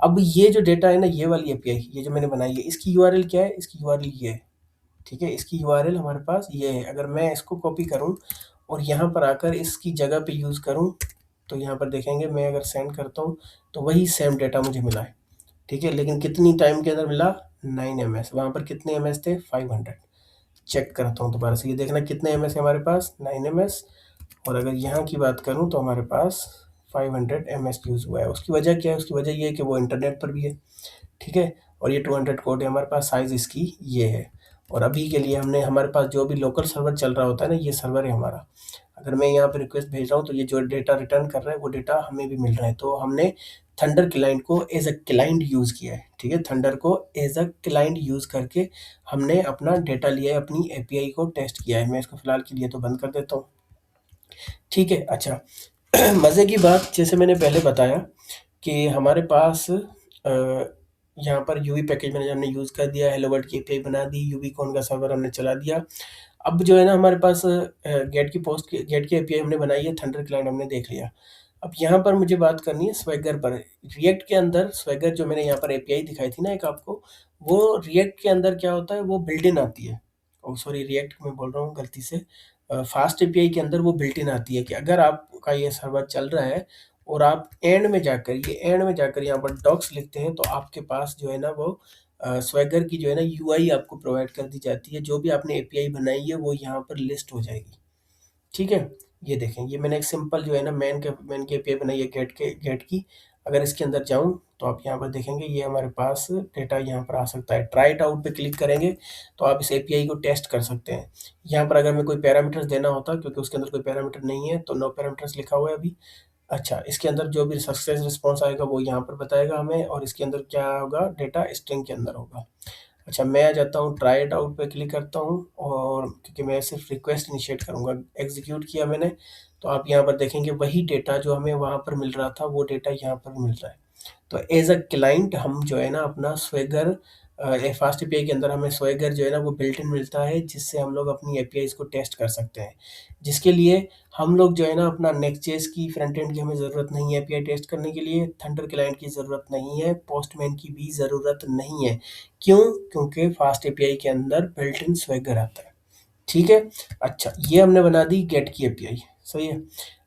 अब ये जो डेटा है ना, ये वाली एपीआई, ये जो मैंने बनाई है, इसकी यूआरएल क्या है, इसकी यूआरएल ये है, ठीक है। इसकी यूआरएल हमारे पास ये है। अगर मैं इसको कॉपी करूं और यहाँ पर आकर इसकी जगह पे यूज़ करूं, तो यहाँ पर देखेंगे, मैं अगर सेंड करता हूँ तो वही सेम डेटा मुझे मिला है, ठीक है। लेकिन कितनी टाइम के अंदर मिला, 9 ms। वहाँ पर कितने ms थे, 500। चेक करता हूँ दोबारा से, ये देखना कितने ms है हमारे पास, 9 ms। और अगर यहाँ की बात करूँ तो हमारे पास 500 ms यूज़ हुआ है। उसकी वजह क्या है, उसकी वजह ये है कि वो इंटरनेट पर भी है, ठीक है। और ये 200 कोड है हमारे पास। साइज़ इसकी ये है। और अभी के लिए हमने, हमारे पास जो भी लोकल सर्वर चल रहा होता है ना, ये सर्वर है हमारा। अगर मैं यहाँ पे रिक्वेस्ट भेज रहा हूँ तो ये जो डेटा रिटर्न कर रहा है वो डेटा हमें भी मिल रहा है। तो हमने थंडर क्लाइंट को एज अ क्लाइंट यूज़ किया है, ठीक है। थंडर को एज अ क्लाइंट यूज़ करके हमने अपना डेटा लिया है, अपनी एपीआई को टेस्ट किया है। मैं इसको फिलहाल के लिए तो बंद कर देता हूँ, ठीक है। अच्छा, मज़े की बात, जैसे मैंने पहले बताया कि हमारे पास यहाँ पर यूवी पैकेज मैनेजर हमने यूज़ कर दिया, हेलो वर्ल्ड की एपीआई बना दी, यूवी कॉन का सर्वर हमने चला दिया। अब जो है ना हमारे पास गेट की एपीआई हमने बनाई है, थंडर क्लाइंट हमने देख लिया। अब यहाँ पर मुझे बात करनी है स्वैगर पर। रिएक्ट के अंदर स्वैगर, जो मैंने यहाँ पर एपीआई दिखाई थी ना एक आपको, वो रिएक्ट के अंदर क्या होता है, वो बिल्ट इन आती है। ओ सॉरी, रिएक्ट में बोल रहा हूँ गलती से। फास्ट एपीआई के अंदर वो बिल्ट इन आती है कि अगर आपका ये सर्वर चल रहा है और आप एंड में जाकर यहाँ पर डॉक्स लिखते हैं, तो आपके पास जो है ना वो स्वैगर की जो है ना यूआई आपको प्रोवाइड कर दी जाती है। जो भी आपने एपीआई बनाई है वो यहाँ पर लिस्ट हो जाएगी, ठीक है। ये देखें, ये मैंने एक सिंपल जो है ना मैन की एपीआई बनाई है गेट की। अगर इसके अंदर जाऊं तो आप यहाँ पर देखेंगे ये हमारे पास डेटा यहाँ पर आ सकता है। ट्राई इट आउट पे क्लिक करेंगे तो आप इस एपीआई को टेस्ट कर सकते हैं। यहाँ पर अगर मैं कोई पैरामीटर्स देना होता, क्योंकि उसके अंदर कोई पैरामीटर नहीं है, तो नो पैरामीटर्स लिखा हुआ है अभी। अच्छा, इसके अंदर जो भी सक्सेस रिस्पॉन्स आएगा वो यहाँ पर बताएगा हमें, और इसके अंदर क्या होगा, डेटा स्ट्रिंग के अंदर होगा। अच्छा, मैं आ जाता हूँ, ट्राई इट आउट पे क्लिक करता हूँ, और क्योंकि मैं सिर्फ रिक्वेस्ट इनिशिएट करूँगा, एग्जीक्यूट किया मैंने, तो आप यहाँ पर देखेंगे वही डेटा जो हमें वहाँ पर मिल रहा था वो डेटा यहाँ पर मिल रहा है। तो एज अ क्लाइंट हम जो है ना अपना स्वेगर, फास्ट एपीआई के अंदर हमें स्वेगर जो है ना वो बिल्ट इन मिलता है, जिससे हम लोग अपनी एपीआईज को टेस्ट कर सकते हैं। जिसके लिए हम लोग जो है ना अपना नेक्स्ट.जेएस की फ्रंट एंड की हमें ज़रूरत नहीं है एपीआई टेस्ट करने के लिए, थंडर क्लाइंट की ज़रूरत नहीं है, पोस्टमैन की भी ज़रूरत नहीं है। क्यों? क्योंकि फास्ट एपीआई के अंदर बिल्ट इन स्वेगर आता है, ठीक है। अच्छा, ये हमने बना दी गेट की एपीआई, सही है।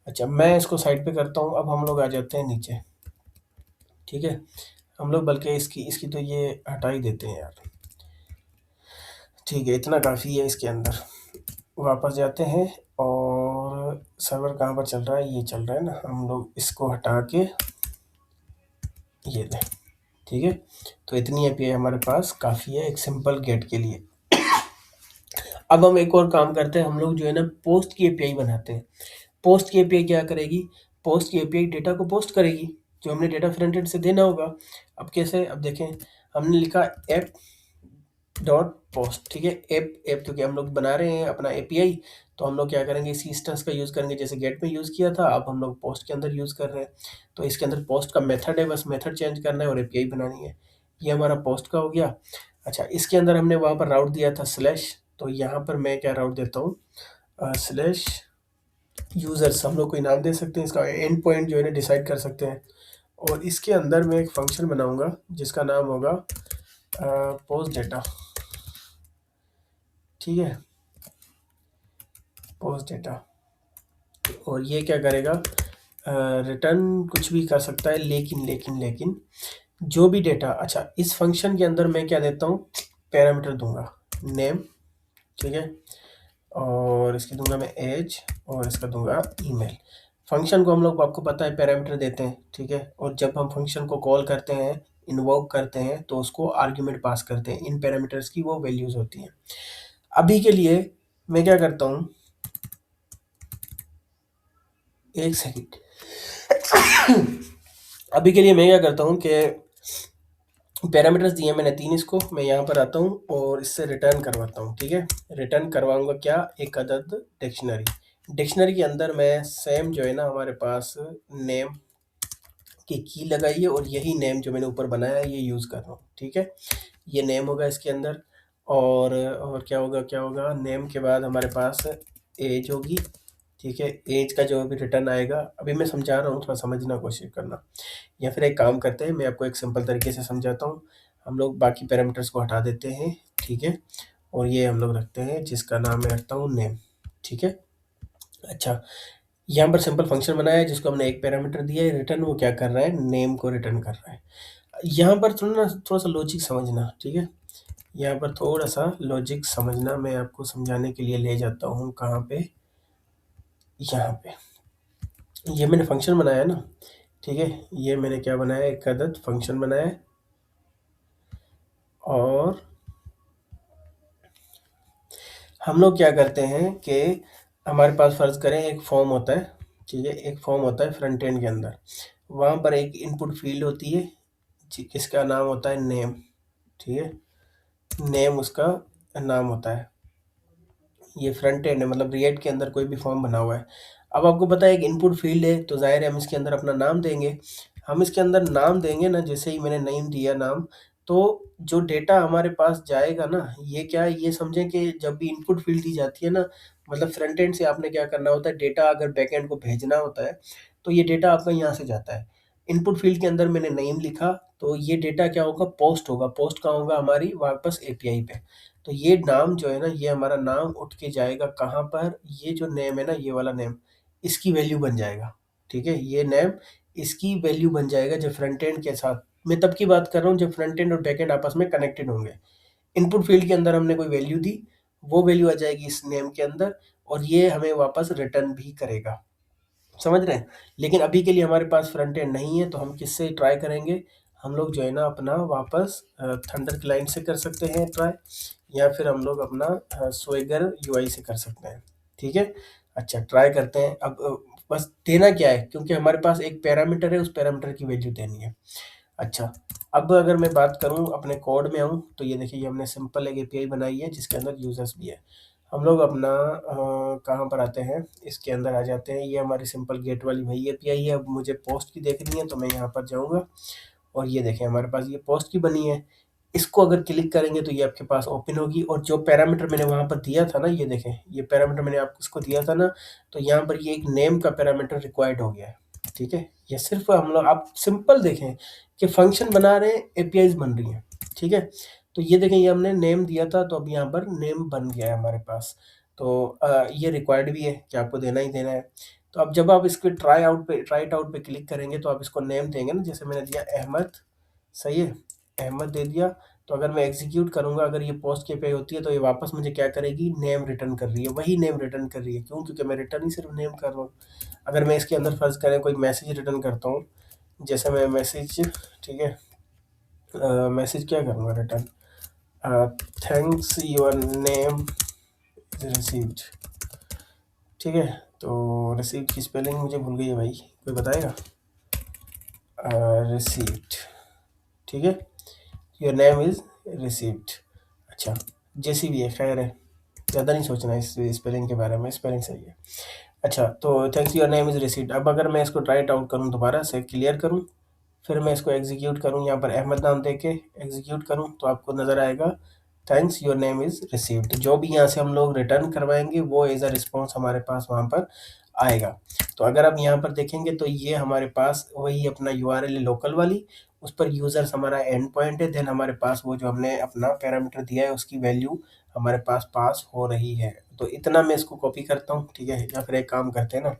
अच्छा, मैं इसको साइड पे करता हूँ। अब हम लोग आ जाते हैं नीचे, ठीक है। हम लोग बल्कि इसकी इसकी तो ये हटा ही देते हैं यार, ठीक है। इतना काफ़ी है इसके अंदर। वापस जाते हैं, और सर्वर कहाँ पर चल रहा है, ये चल रहा है ना, हम लोग इसको हटा के ये लें, ठीक है। तो इतनी एपीआई हमारे पास काफ़ी है एक सिंपल गेट के लिए। अब हम एक और काम करते हैं, हम लोग जो है ना पोस्ट की एपीआई बनाते हैं। पोस्ट की एपीआई क्या करेगी, पोस्ट की एपीआई डेटा को पोस्ट करेगी, जो हमने डेटा फ्रंट एंड से देना होगा। अब कैसे, अब देखें, हमने लिखा ऐप डॉट पोस्ट, ठीक है। ऐप ऐप क्योंकि हम लोग बना रहे हैं अपना एपीआई, तो हम लोग क्या करेंगे, इसी इंस्टेंस का यूज़ करेंगे जैसे गेट में यूज़ किया था, अब हम लोग पोस्ट के अंदर यूज़ कर रहे हैं। तो इसके अंदर पोस्ट का मेथड है, बस मेथड चेंज करना है और एपीआई बनानी है। ये हमारा पोस्ट का हो गया। अच्छा, इसके अंदर हमने वहाँ पर राउट दिया था स्लैश, तो यहाँ पर मैं क्या राउट देता हूँ, स्लैश यूज़र्स, हम लोग कोई नाम दे सकते हैं, इसका एंड पॉइंट जो है ना डिसाइड कर सकते हैं। और इसके अंदर मैं एक फंक्शन बनाऊंगा जिसका नाम होगा पोस्ट डेटा, ठीक है, पोस्ट डेटा। और ये क्या करेगा, रिटर्न कुछ भी कर सकता है, लेकिन लेकिन लेकिन जो भी डेटा, अच्छा इस फंक्शन के अंदर मैं क्या देता हूँ, पैरामीटर दूंगा नेम, ठीक है, और इसकी दूंगा मैं एज, और इसका दूंगा ईमेल। फंक्शन को हम लोग, आपको पता है, पैरामीटर देते हैं, ठीक है। और जब हम फंक्शन को कॉल करते हैं, इन्वोक करते हैं, तो उसको आर्ग्यूमेंट पास करते हैं, इन पैरामीटर्स की वो वैल्यूज होती हैं। अभी के लिए मैं क्या करता हूँ, एक सेकंड, अभी के लिए मैं क्या करता हूँ कि पैरामीटर्स दिए मैंने 3, इसको मैं यहाँ पर आता हूँ और इससे रिटर्न करवाता हूँ, ठीक है। रिटर्न करवाऊंगा क्या, एक अदद डिक्शनरी। डिक्शनरी के अंदर मैं सेम जो है ना हमारे पास नेम की लगाई है, और यही नेम जो मैंने ऊपर बनाया है ये यूज़ कर रहा हूँ, ठीक है। ये नेम होगा इसके अंदर, और क्या होगा, क्या होगा, नेम के बाद हमारे पास एज होगी, ठीक है। एज का जो भी रिटर्न आएगा, अभी मैं समझा रहा हूँ, थोड़ा समझना कोशिश करना। या फिर एक काम करते हैं, मैं आपको एक सिंपल तरीके से समझाता हूँ। हम लोग बाकी पैरामीटर्स को हटा देते हैं, ठीक है, और ये हम लोग रखते हैं जिसका नाम मैं रखता हूँ नेम, ठीक है। अच्छा, यहाँ पर सिंपल फंक्शन बनाया है जिसको हमने एक पैरामीटर दिया है, रिटर्न वो क्या कर रहा है, नेम को रिटर्न कर रहा है। यहाँ पर थोड़ा सा लॉजिक समझना, ठीक है। यहाँ पर थोड़ा सा लॉजिक समझना, मैं आपको समझाने के लिए ले जाता हूँ कहाँ पे, यहाँ पे। ये मैंने फंक्शन बनाया है ना, ठीक है, ये मैंने क्या बनाया है, एक अदद फंक्शन बनाया है। और हम लोग क्या करते हैं कि हमारे पास फ़र्ज़ करें एक फॉर्म होता है, ठीक है, एक फॉर्म होता है फ्रंट एंड के अंदर, वहाँ पर एक इनपुट फील्ड होती है जिसका नाम होता है नेम, ठीक है, नेम उसका नाम होता है। ये फ्रंट एंड है, मतलब रिएक्ट के अंदर कोई भी फॉर्म बना हुआ है। अब आपको पता है एक इनपुट फील्ड है, तो ज़ाहिर है हम इसके अंदर अपना नाम देंगे। हम इसके अंदर नाम देंगे ना, जैसे ही मैंने नेम दिया नाम, तो जो डेटा हमारे पास जाएगा ना, ये क्या है, ये समझें कि जब भी इनपुट फील्ड दी जाती है ना, मतलब फ्रंट एंड से आपने क्या करना होता है, डेटा अगर बैक एंड को भेजना होता है, तो ये डेटा आपका यहाँ से जाता है। इनपुट फील्ड के अंदर मैंने नेम लिखा, तो ये डेटा क्या होगा, पोस्ट होगा। पोस्ट कहाँ होगा, हमारी वापस एपीआई पे। तो ये नाम जो है ना, ये हमारा नाम उठ के जाएगा कहाँ पर, ये जो नेम है ना, ये वाला नेम, इसकी वैल्यू बन जाएगा, ठीक है। ये नेम इसकी वैल्यू बन जाएगा जब फ्रंट एंड के साथ, मैं तब की बात कर रहा हूँ जब फ्रंट एंड और बैक एंड आपस में कनेक्टेड होंगे। इनपुट फील्ड के अंदर हमने कोई वैल्यू दी, वो वैल्यू आ जाएगी इस नेम के अंदर, और ये हमें वापस रिटर्न भी करेगा, समझ रहे हैं। लेकिन अभी के लिए हमारे पास फ्रंट एंड नहीं है, तो हम किससे ट्राई करेंगे, हम लोग जो है ना अपना वापस थंडर क्लाइंट से कर सकते हैं ट्राई, या फिर हम लोग अपना स्वेगर यूआई से कर सकते हैं, ठीक है। अच्छा, ट्राई करते हैं। अब बस देना क्या है, क्योंकि हमारे पास एक पैरामीटर है, उस पैरामीटर की वैल्यू देनी है। अच्छा, अब अगर मैं बात करूं, अपने कोड में आऊं, तो ये देखिए, ये हमने सिंपल एक एपीआई बनाई है जिसके अंदर यूजर्स भी है। हम लोग अपना कहाँ पर आते हैं, इसके अंदर आ जाते हैं। ये हमारी सिंपल गेट वाली वही एपीआई है। अब मुझे पोस्ट की देखनी है, तो मैं यहाँ पर जाऊँगा, और ये देखें हमारे पास ये पोस्ट की बनी है। इसको अगर क्लिक करेंगे तो ये आपके पास ओपन होगी, और जो पैरामीटर मैंने वहाँ पर दिया था ना, ये देखें, ये पैरामीटर मैंने आपको इसको दिया था ना, तो यहाँ पर ये एक नेम का पैरामीटर रिक्वायर्ड हो गया है, ठीक है। ये सिर्फ हम लोग, आप सिंपल देखें कि फंक्शन बना रहे हैं, एपीआईज बन रही हैं, ठीक है। तो ये देखें, ये हमने नेम दिया था, तो अब यहाँ पर नेम बन गया है हमारे पास। तो ये रिक्वायर्ड भी है कि आपको देना ही देना है। तो अब जब आप इसके ट्राई इट आउट पे क्लिक करेंगे, तो आप इसको नेम देंगे ना, जैसे मैंने दिया अहमद, सही है, अहमद दे दिया। तो अगर मैं एग्जीक्यूट करूंगा, अगर ये पोस्ट के पे होती है, तो ये वापस मुझे क्या करेगी, नेम रिटर्न कर रही है, वही नेम रिटर्न कर रही है। क्यों, क्योंकि मैं रिटर्न ही सिर्फ नेम कर रहा हूँ। अगर मैं इसके अंदर फर्ज करें कोई मैसेज रिटर्न करता हूँ, जैसे मैं मैसेज, ठीक है, मैसेज क्या करूँगा return, thanks your name received, ठीक है। तो रिसीव्ड की स्पेलिंग मुझे भूल गई है भाई, कोई बताएगा, रिसीव्ड, ठीक है, योर नेम इज़ रिसीव्ड। अच्छा, जैसी भी है, खैर है, ज़्यादा नहीं सोचना है इस स्पेलिंग के बारे में, स्पेलिंग सही है। अच्छा, तो thanks your name is received. अब अगर मैं इसको ट्राई आउट करूँ, दोबारा से क्लियर करूँ, फिर मैं इसको एग्जीक्यूट करूँ, यहाँ पर अहमद नाम दे के एग्जीक्यूट करूँ, तो आपको नज़र आएगा thanks your name is received. जो भी यहाँ से हम लोग रिटर्न करवाएंगे वो एज अ रिस्पॉन्स हमारे पास वहाँ पर आएगा। तो अगर आप यहाँ पर देखेंगे तो ये हमारे पास वही अपना यूआरएल है लोकल वाली, उस पर यूज़र्स हमारा एंड पॉइंट है, देन हमारे पास वो जो हमने अपना पैरामीटर दिया है उसकी वैल्यू हमारे पास हो रही है। तो इतना मैं इसको कॉपी करता हूँ, ठीक है। या फिर एक काम करते हैं ना,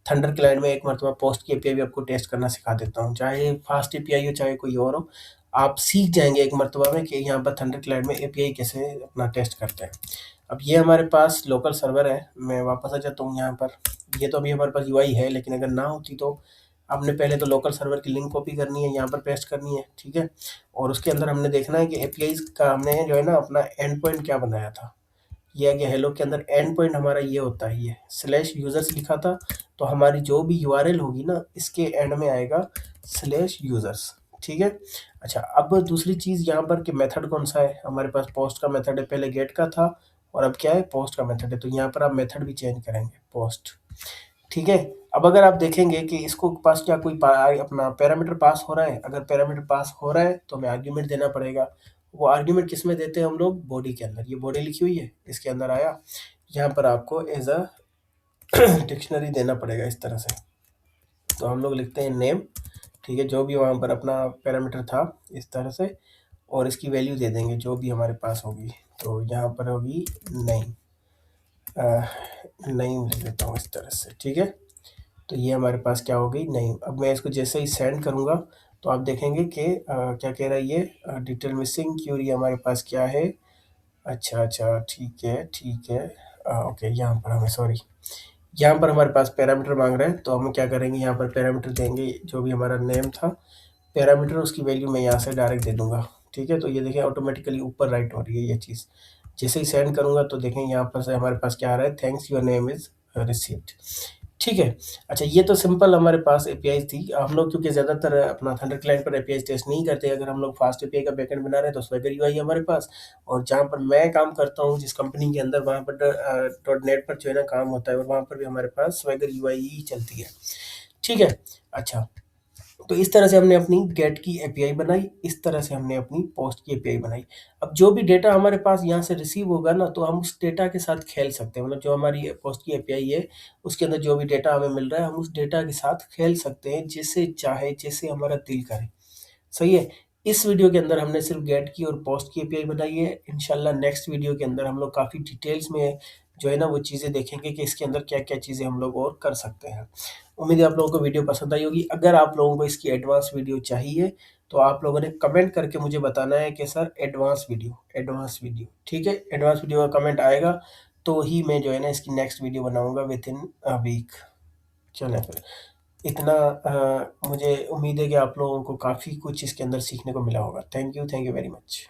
थंडर क्लाउड में एक मरतबा पोस्ट की एपीआई भी आपको टेस्ट करना सिखा देता हूँ, चाहे फास्ट एपीआई हो चाहे कोई और हो, आप सीख जाएंगे एक मरतबा में कि यहाँ पर थंडर क्लाउड में एपीआई कैसे अपना टेस्ट करते हैं। अब ये हमारे पास लोकल सर्वर है, मैं वापस आ जाता हूँ यहाँ पर। ये तो अभी हमारे पास यूआई है, लेकिन अगर ना होती तो आपने पहले तो लोकल सर्वर की लिंक कॉपी करनी है, यहाँ पर पेस्ट करनी है, ठीक है। और उसके अंदर हमने देखना है कि एपीआई का हमने जो है ना अपना एंड पॉइंट क्या बनाया था। ये आगे हेलो के अंदर एंड पॉइंट हमारा ये होता है, ये स्लैश यूजर्स लिखा था, तो हमारी जो भी यूआरएल होगी ना इसके एंड में आएगा स्लैश यूजर्स, ठीक है। अच्छा, अब दूसरी चीज़ यहाँ पर कि मेथड कौन सा है, हमारे पास पोस्ट का मेथड है, पहले गेट का था और अब क्या है, पोस्ट का मेथड है। तो यहाँ पर आप मेथड भी चेंज करेंगे, पोस्ट, ठीक है। अब अगर आप देखेंगे कि इसको पास क्या कोई अपना पैरामीटर पास हो रहा है, अगर पैरामीटर पास हो रहा है तो हमें आर्ग्यूमेंट देना पड़ेगा। वो आर्ग्यूमेंट किस में देते हैं हम लोग, बॉडी के अंदर। ये बॉडी लिखी हुई है, इसके अंदर आया, यहाँ पर आपको एज अ डिक्शनरी देना पड़ेगा इस तरह से। तो हम लोग लिखते हैं नेम, ठीक है, जो भी वहाँ पर अपना पैरामीटर था इस तरह से, और इसकी वैल्यू दे देंगे जो भी हमारे पास होगी। तो यहाँ पर होगी नेम, नेम लिख देता हूँ इस तरह से, ठीक है। तो ये हमारे पास क्या हो गई, नहीं। अब मैं इसको जैसे ही सेंड करूँगा तो आप देखेंगे कि क्या कह रहा है ये, डिटेल मिसिंग क्यूरी हमारे पास क्या है। अच्छा अच्छा, ठीक है ठीक है, ओके। यहाँ पर हमें सॉरी, यहाँ पर हमारे पास पैरामीटर मांग रहे हैं, तो हम क्या करेंगे, यहाँ पर पैरामीटर देंगे, जो भी हमारा नेम था पैरामीटर उसकी वैल्यू मैं यहाँ से डायरेक्ट दे दूंगा, ठीक है। तो ये देखें ऑटोमेटिकली ऊपर राइट हो रही है ये चीज़। जैसे ही सेंड करूँगा तो देखें यहाँ पर से हमारे पास क्या आ रहा है, thanks your name is received, ठीक है। अच्छा, ये तो सिंपल हमारे पास एपीआई थी। हम लोग क्योंकि ज़्यादातर अपना थंडर क्लाइंट पर एपीआई टेस्ट नहीं करते, अगर हम लोग फास्ट एपीआई का बैकएंड बना रहे हैं तो स्वैगर यूआई है हमारे पास। और जहाँ पर मैं काम करता हूँ जिस कंपनी के अंदर, वहाँ पर डॉट नेट पर जो है ना काम होता है, और वहाँ पर भी हमारे पास स्वैगर यूआई ही चलती है, ठीक है। अच्छा, तो इस तरह से हमने अपनी गेट की एपीआई बनाई, इस तरह से हमने अपनी पोस्ट की एपीआई बनाई। अब जो भी डेटा हमारे पास यहाँ से रिसीव होगा ना, तो हम उस डेटा के साथ खेल सकते हैं। मतलब जो हमारी पोस्ट की एपीआई है उसके अंदर जो भी डेटा हमें मिल रहा है, हम उस डेटा के साथ खेल सकते हैं जैसे चाहे, जैसे हमारा दिल करे, सही है। इस वीडियो के अंदर हमने सिर्फ गेट की और पोस्ट की एपीआई बनाई है। इंशाल्लाह नेक्स्ट वीडियो के अंदर हम लोग काफ़ी डिटेल्स में जो है ना वो चीज़ें देखेंगे कि इसके अंदर क्या क्या चीज़ें हम लोग और कर सकते हैं। उम्मीद है आप लोगों को वीडियो पसंद आई होगी। अगर आप लोगों को इसकी एडवांस वीडियो चाहिए तो आप लोगों ने कमेंट करके मुझे बताना है कि सर एडवांस वीडियो, ठीक है। एडवांस वीडियो का कमेंट आएगा तो ही मैं जो है ना इसकी नेक्स्ट वीडियो बनाऊंगा विद इन अ वीक। चलें फिर, इतना मुझे उम्मीद है कि आप लोगों को काफ़ी कुछ इसके अंदर सीखने को मिला होगा। Thank you very much.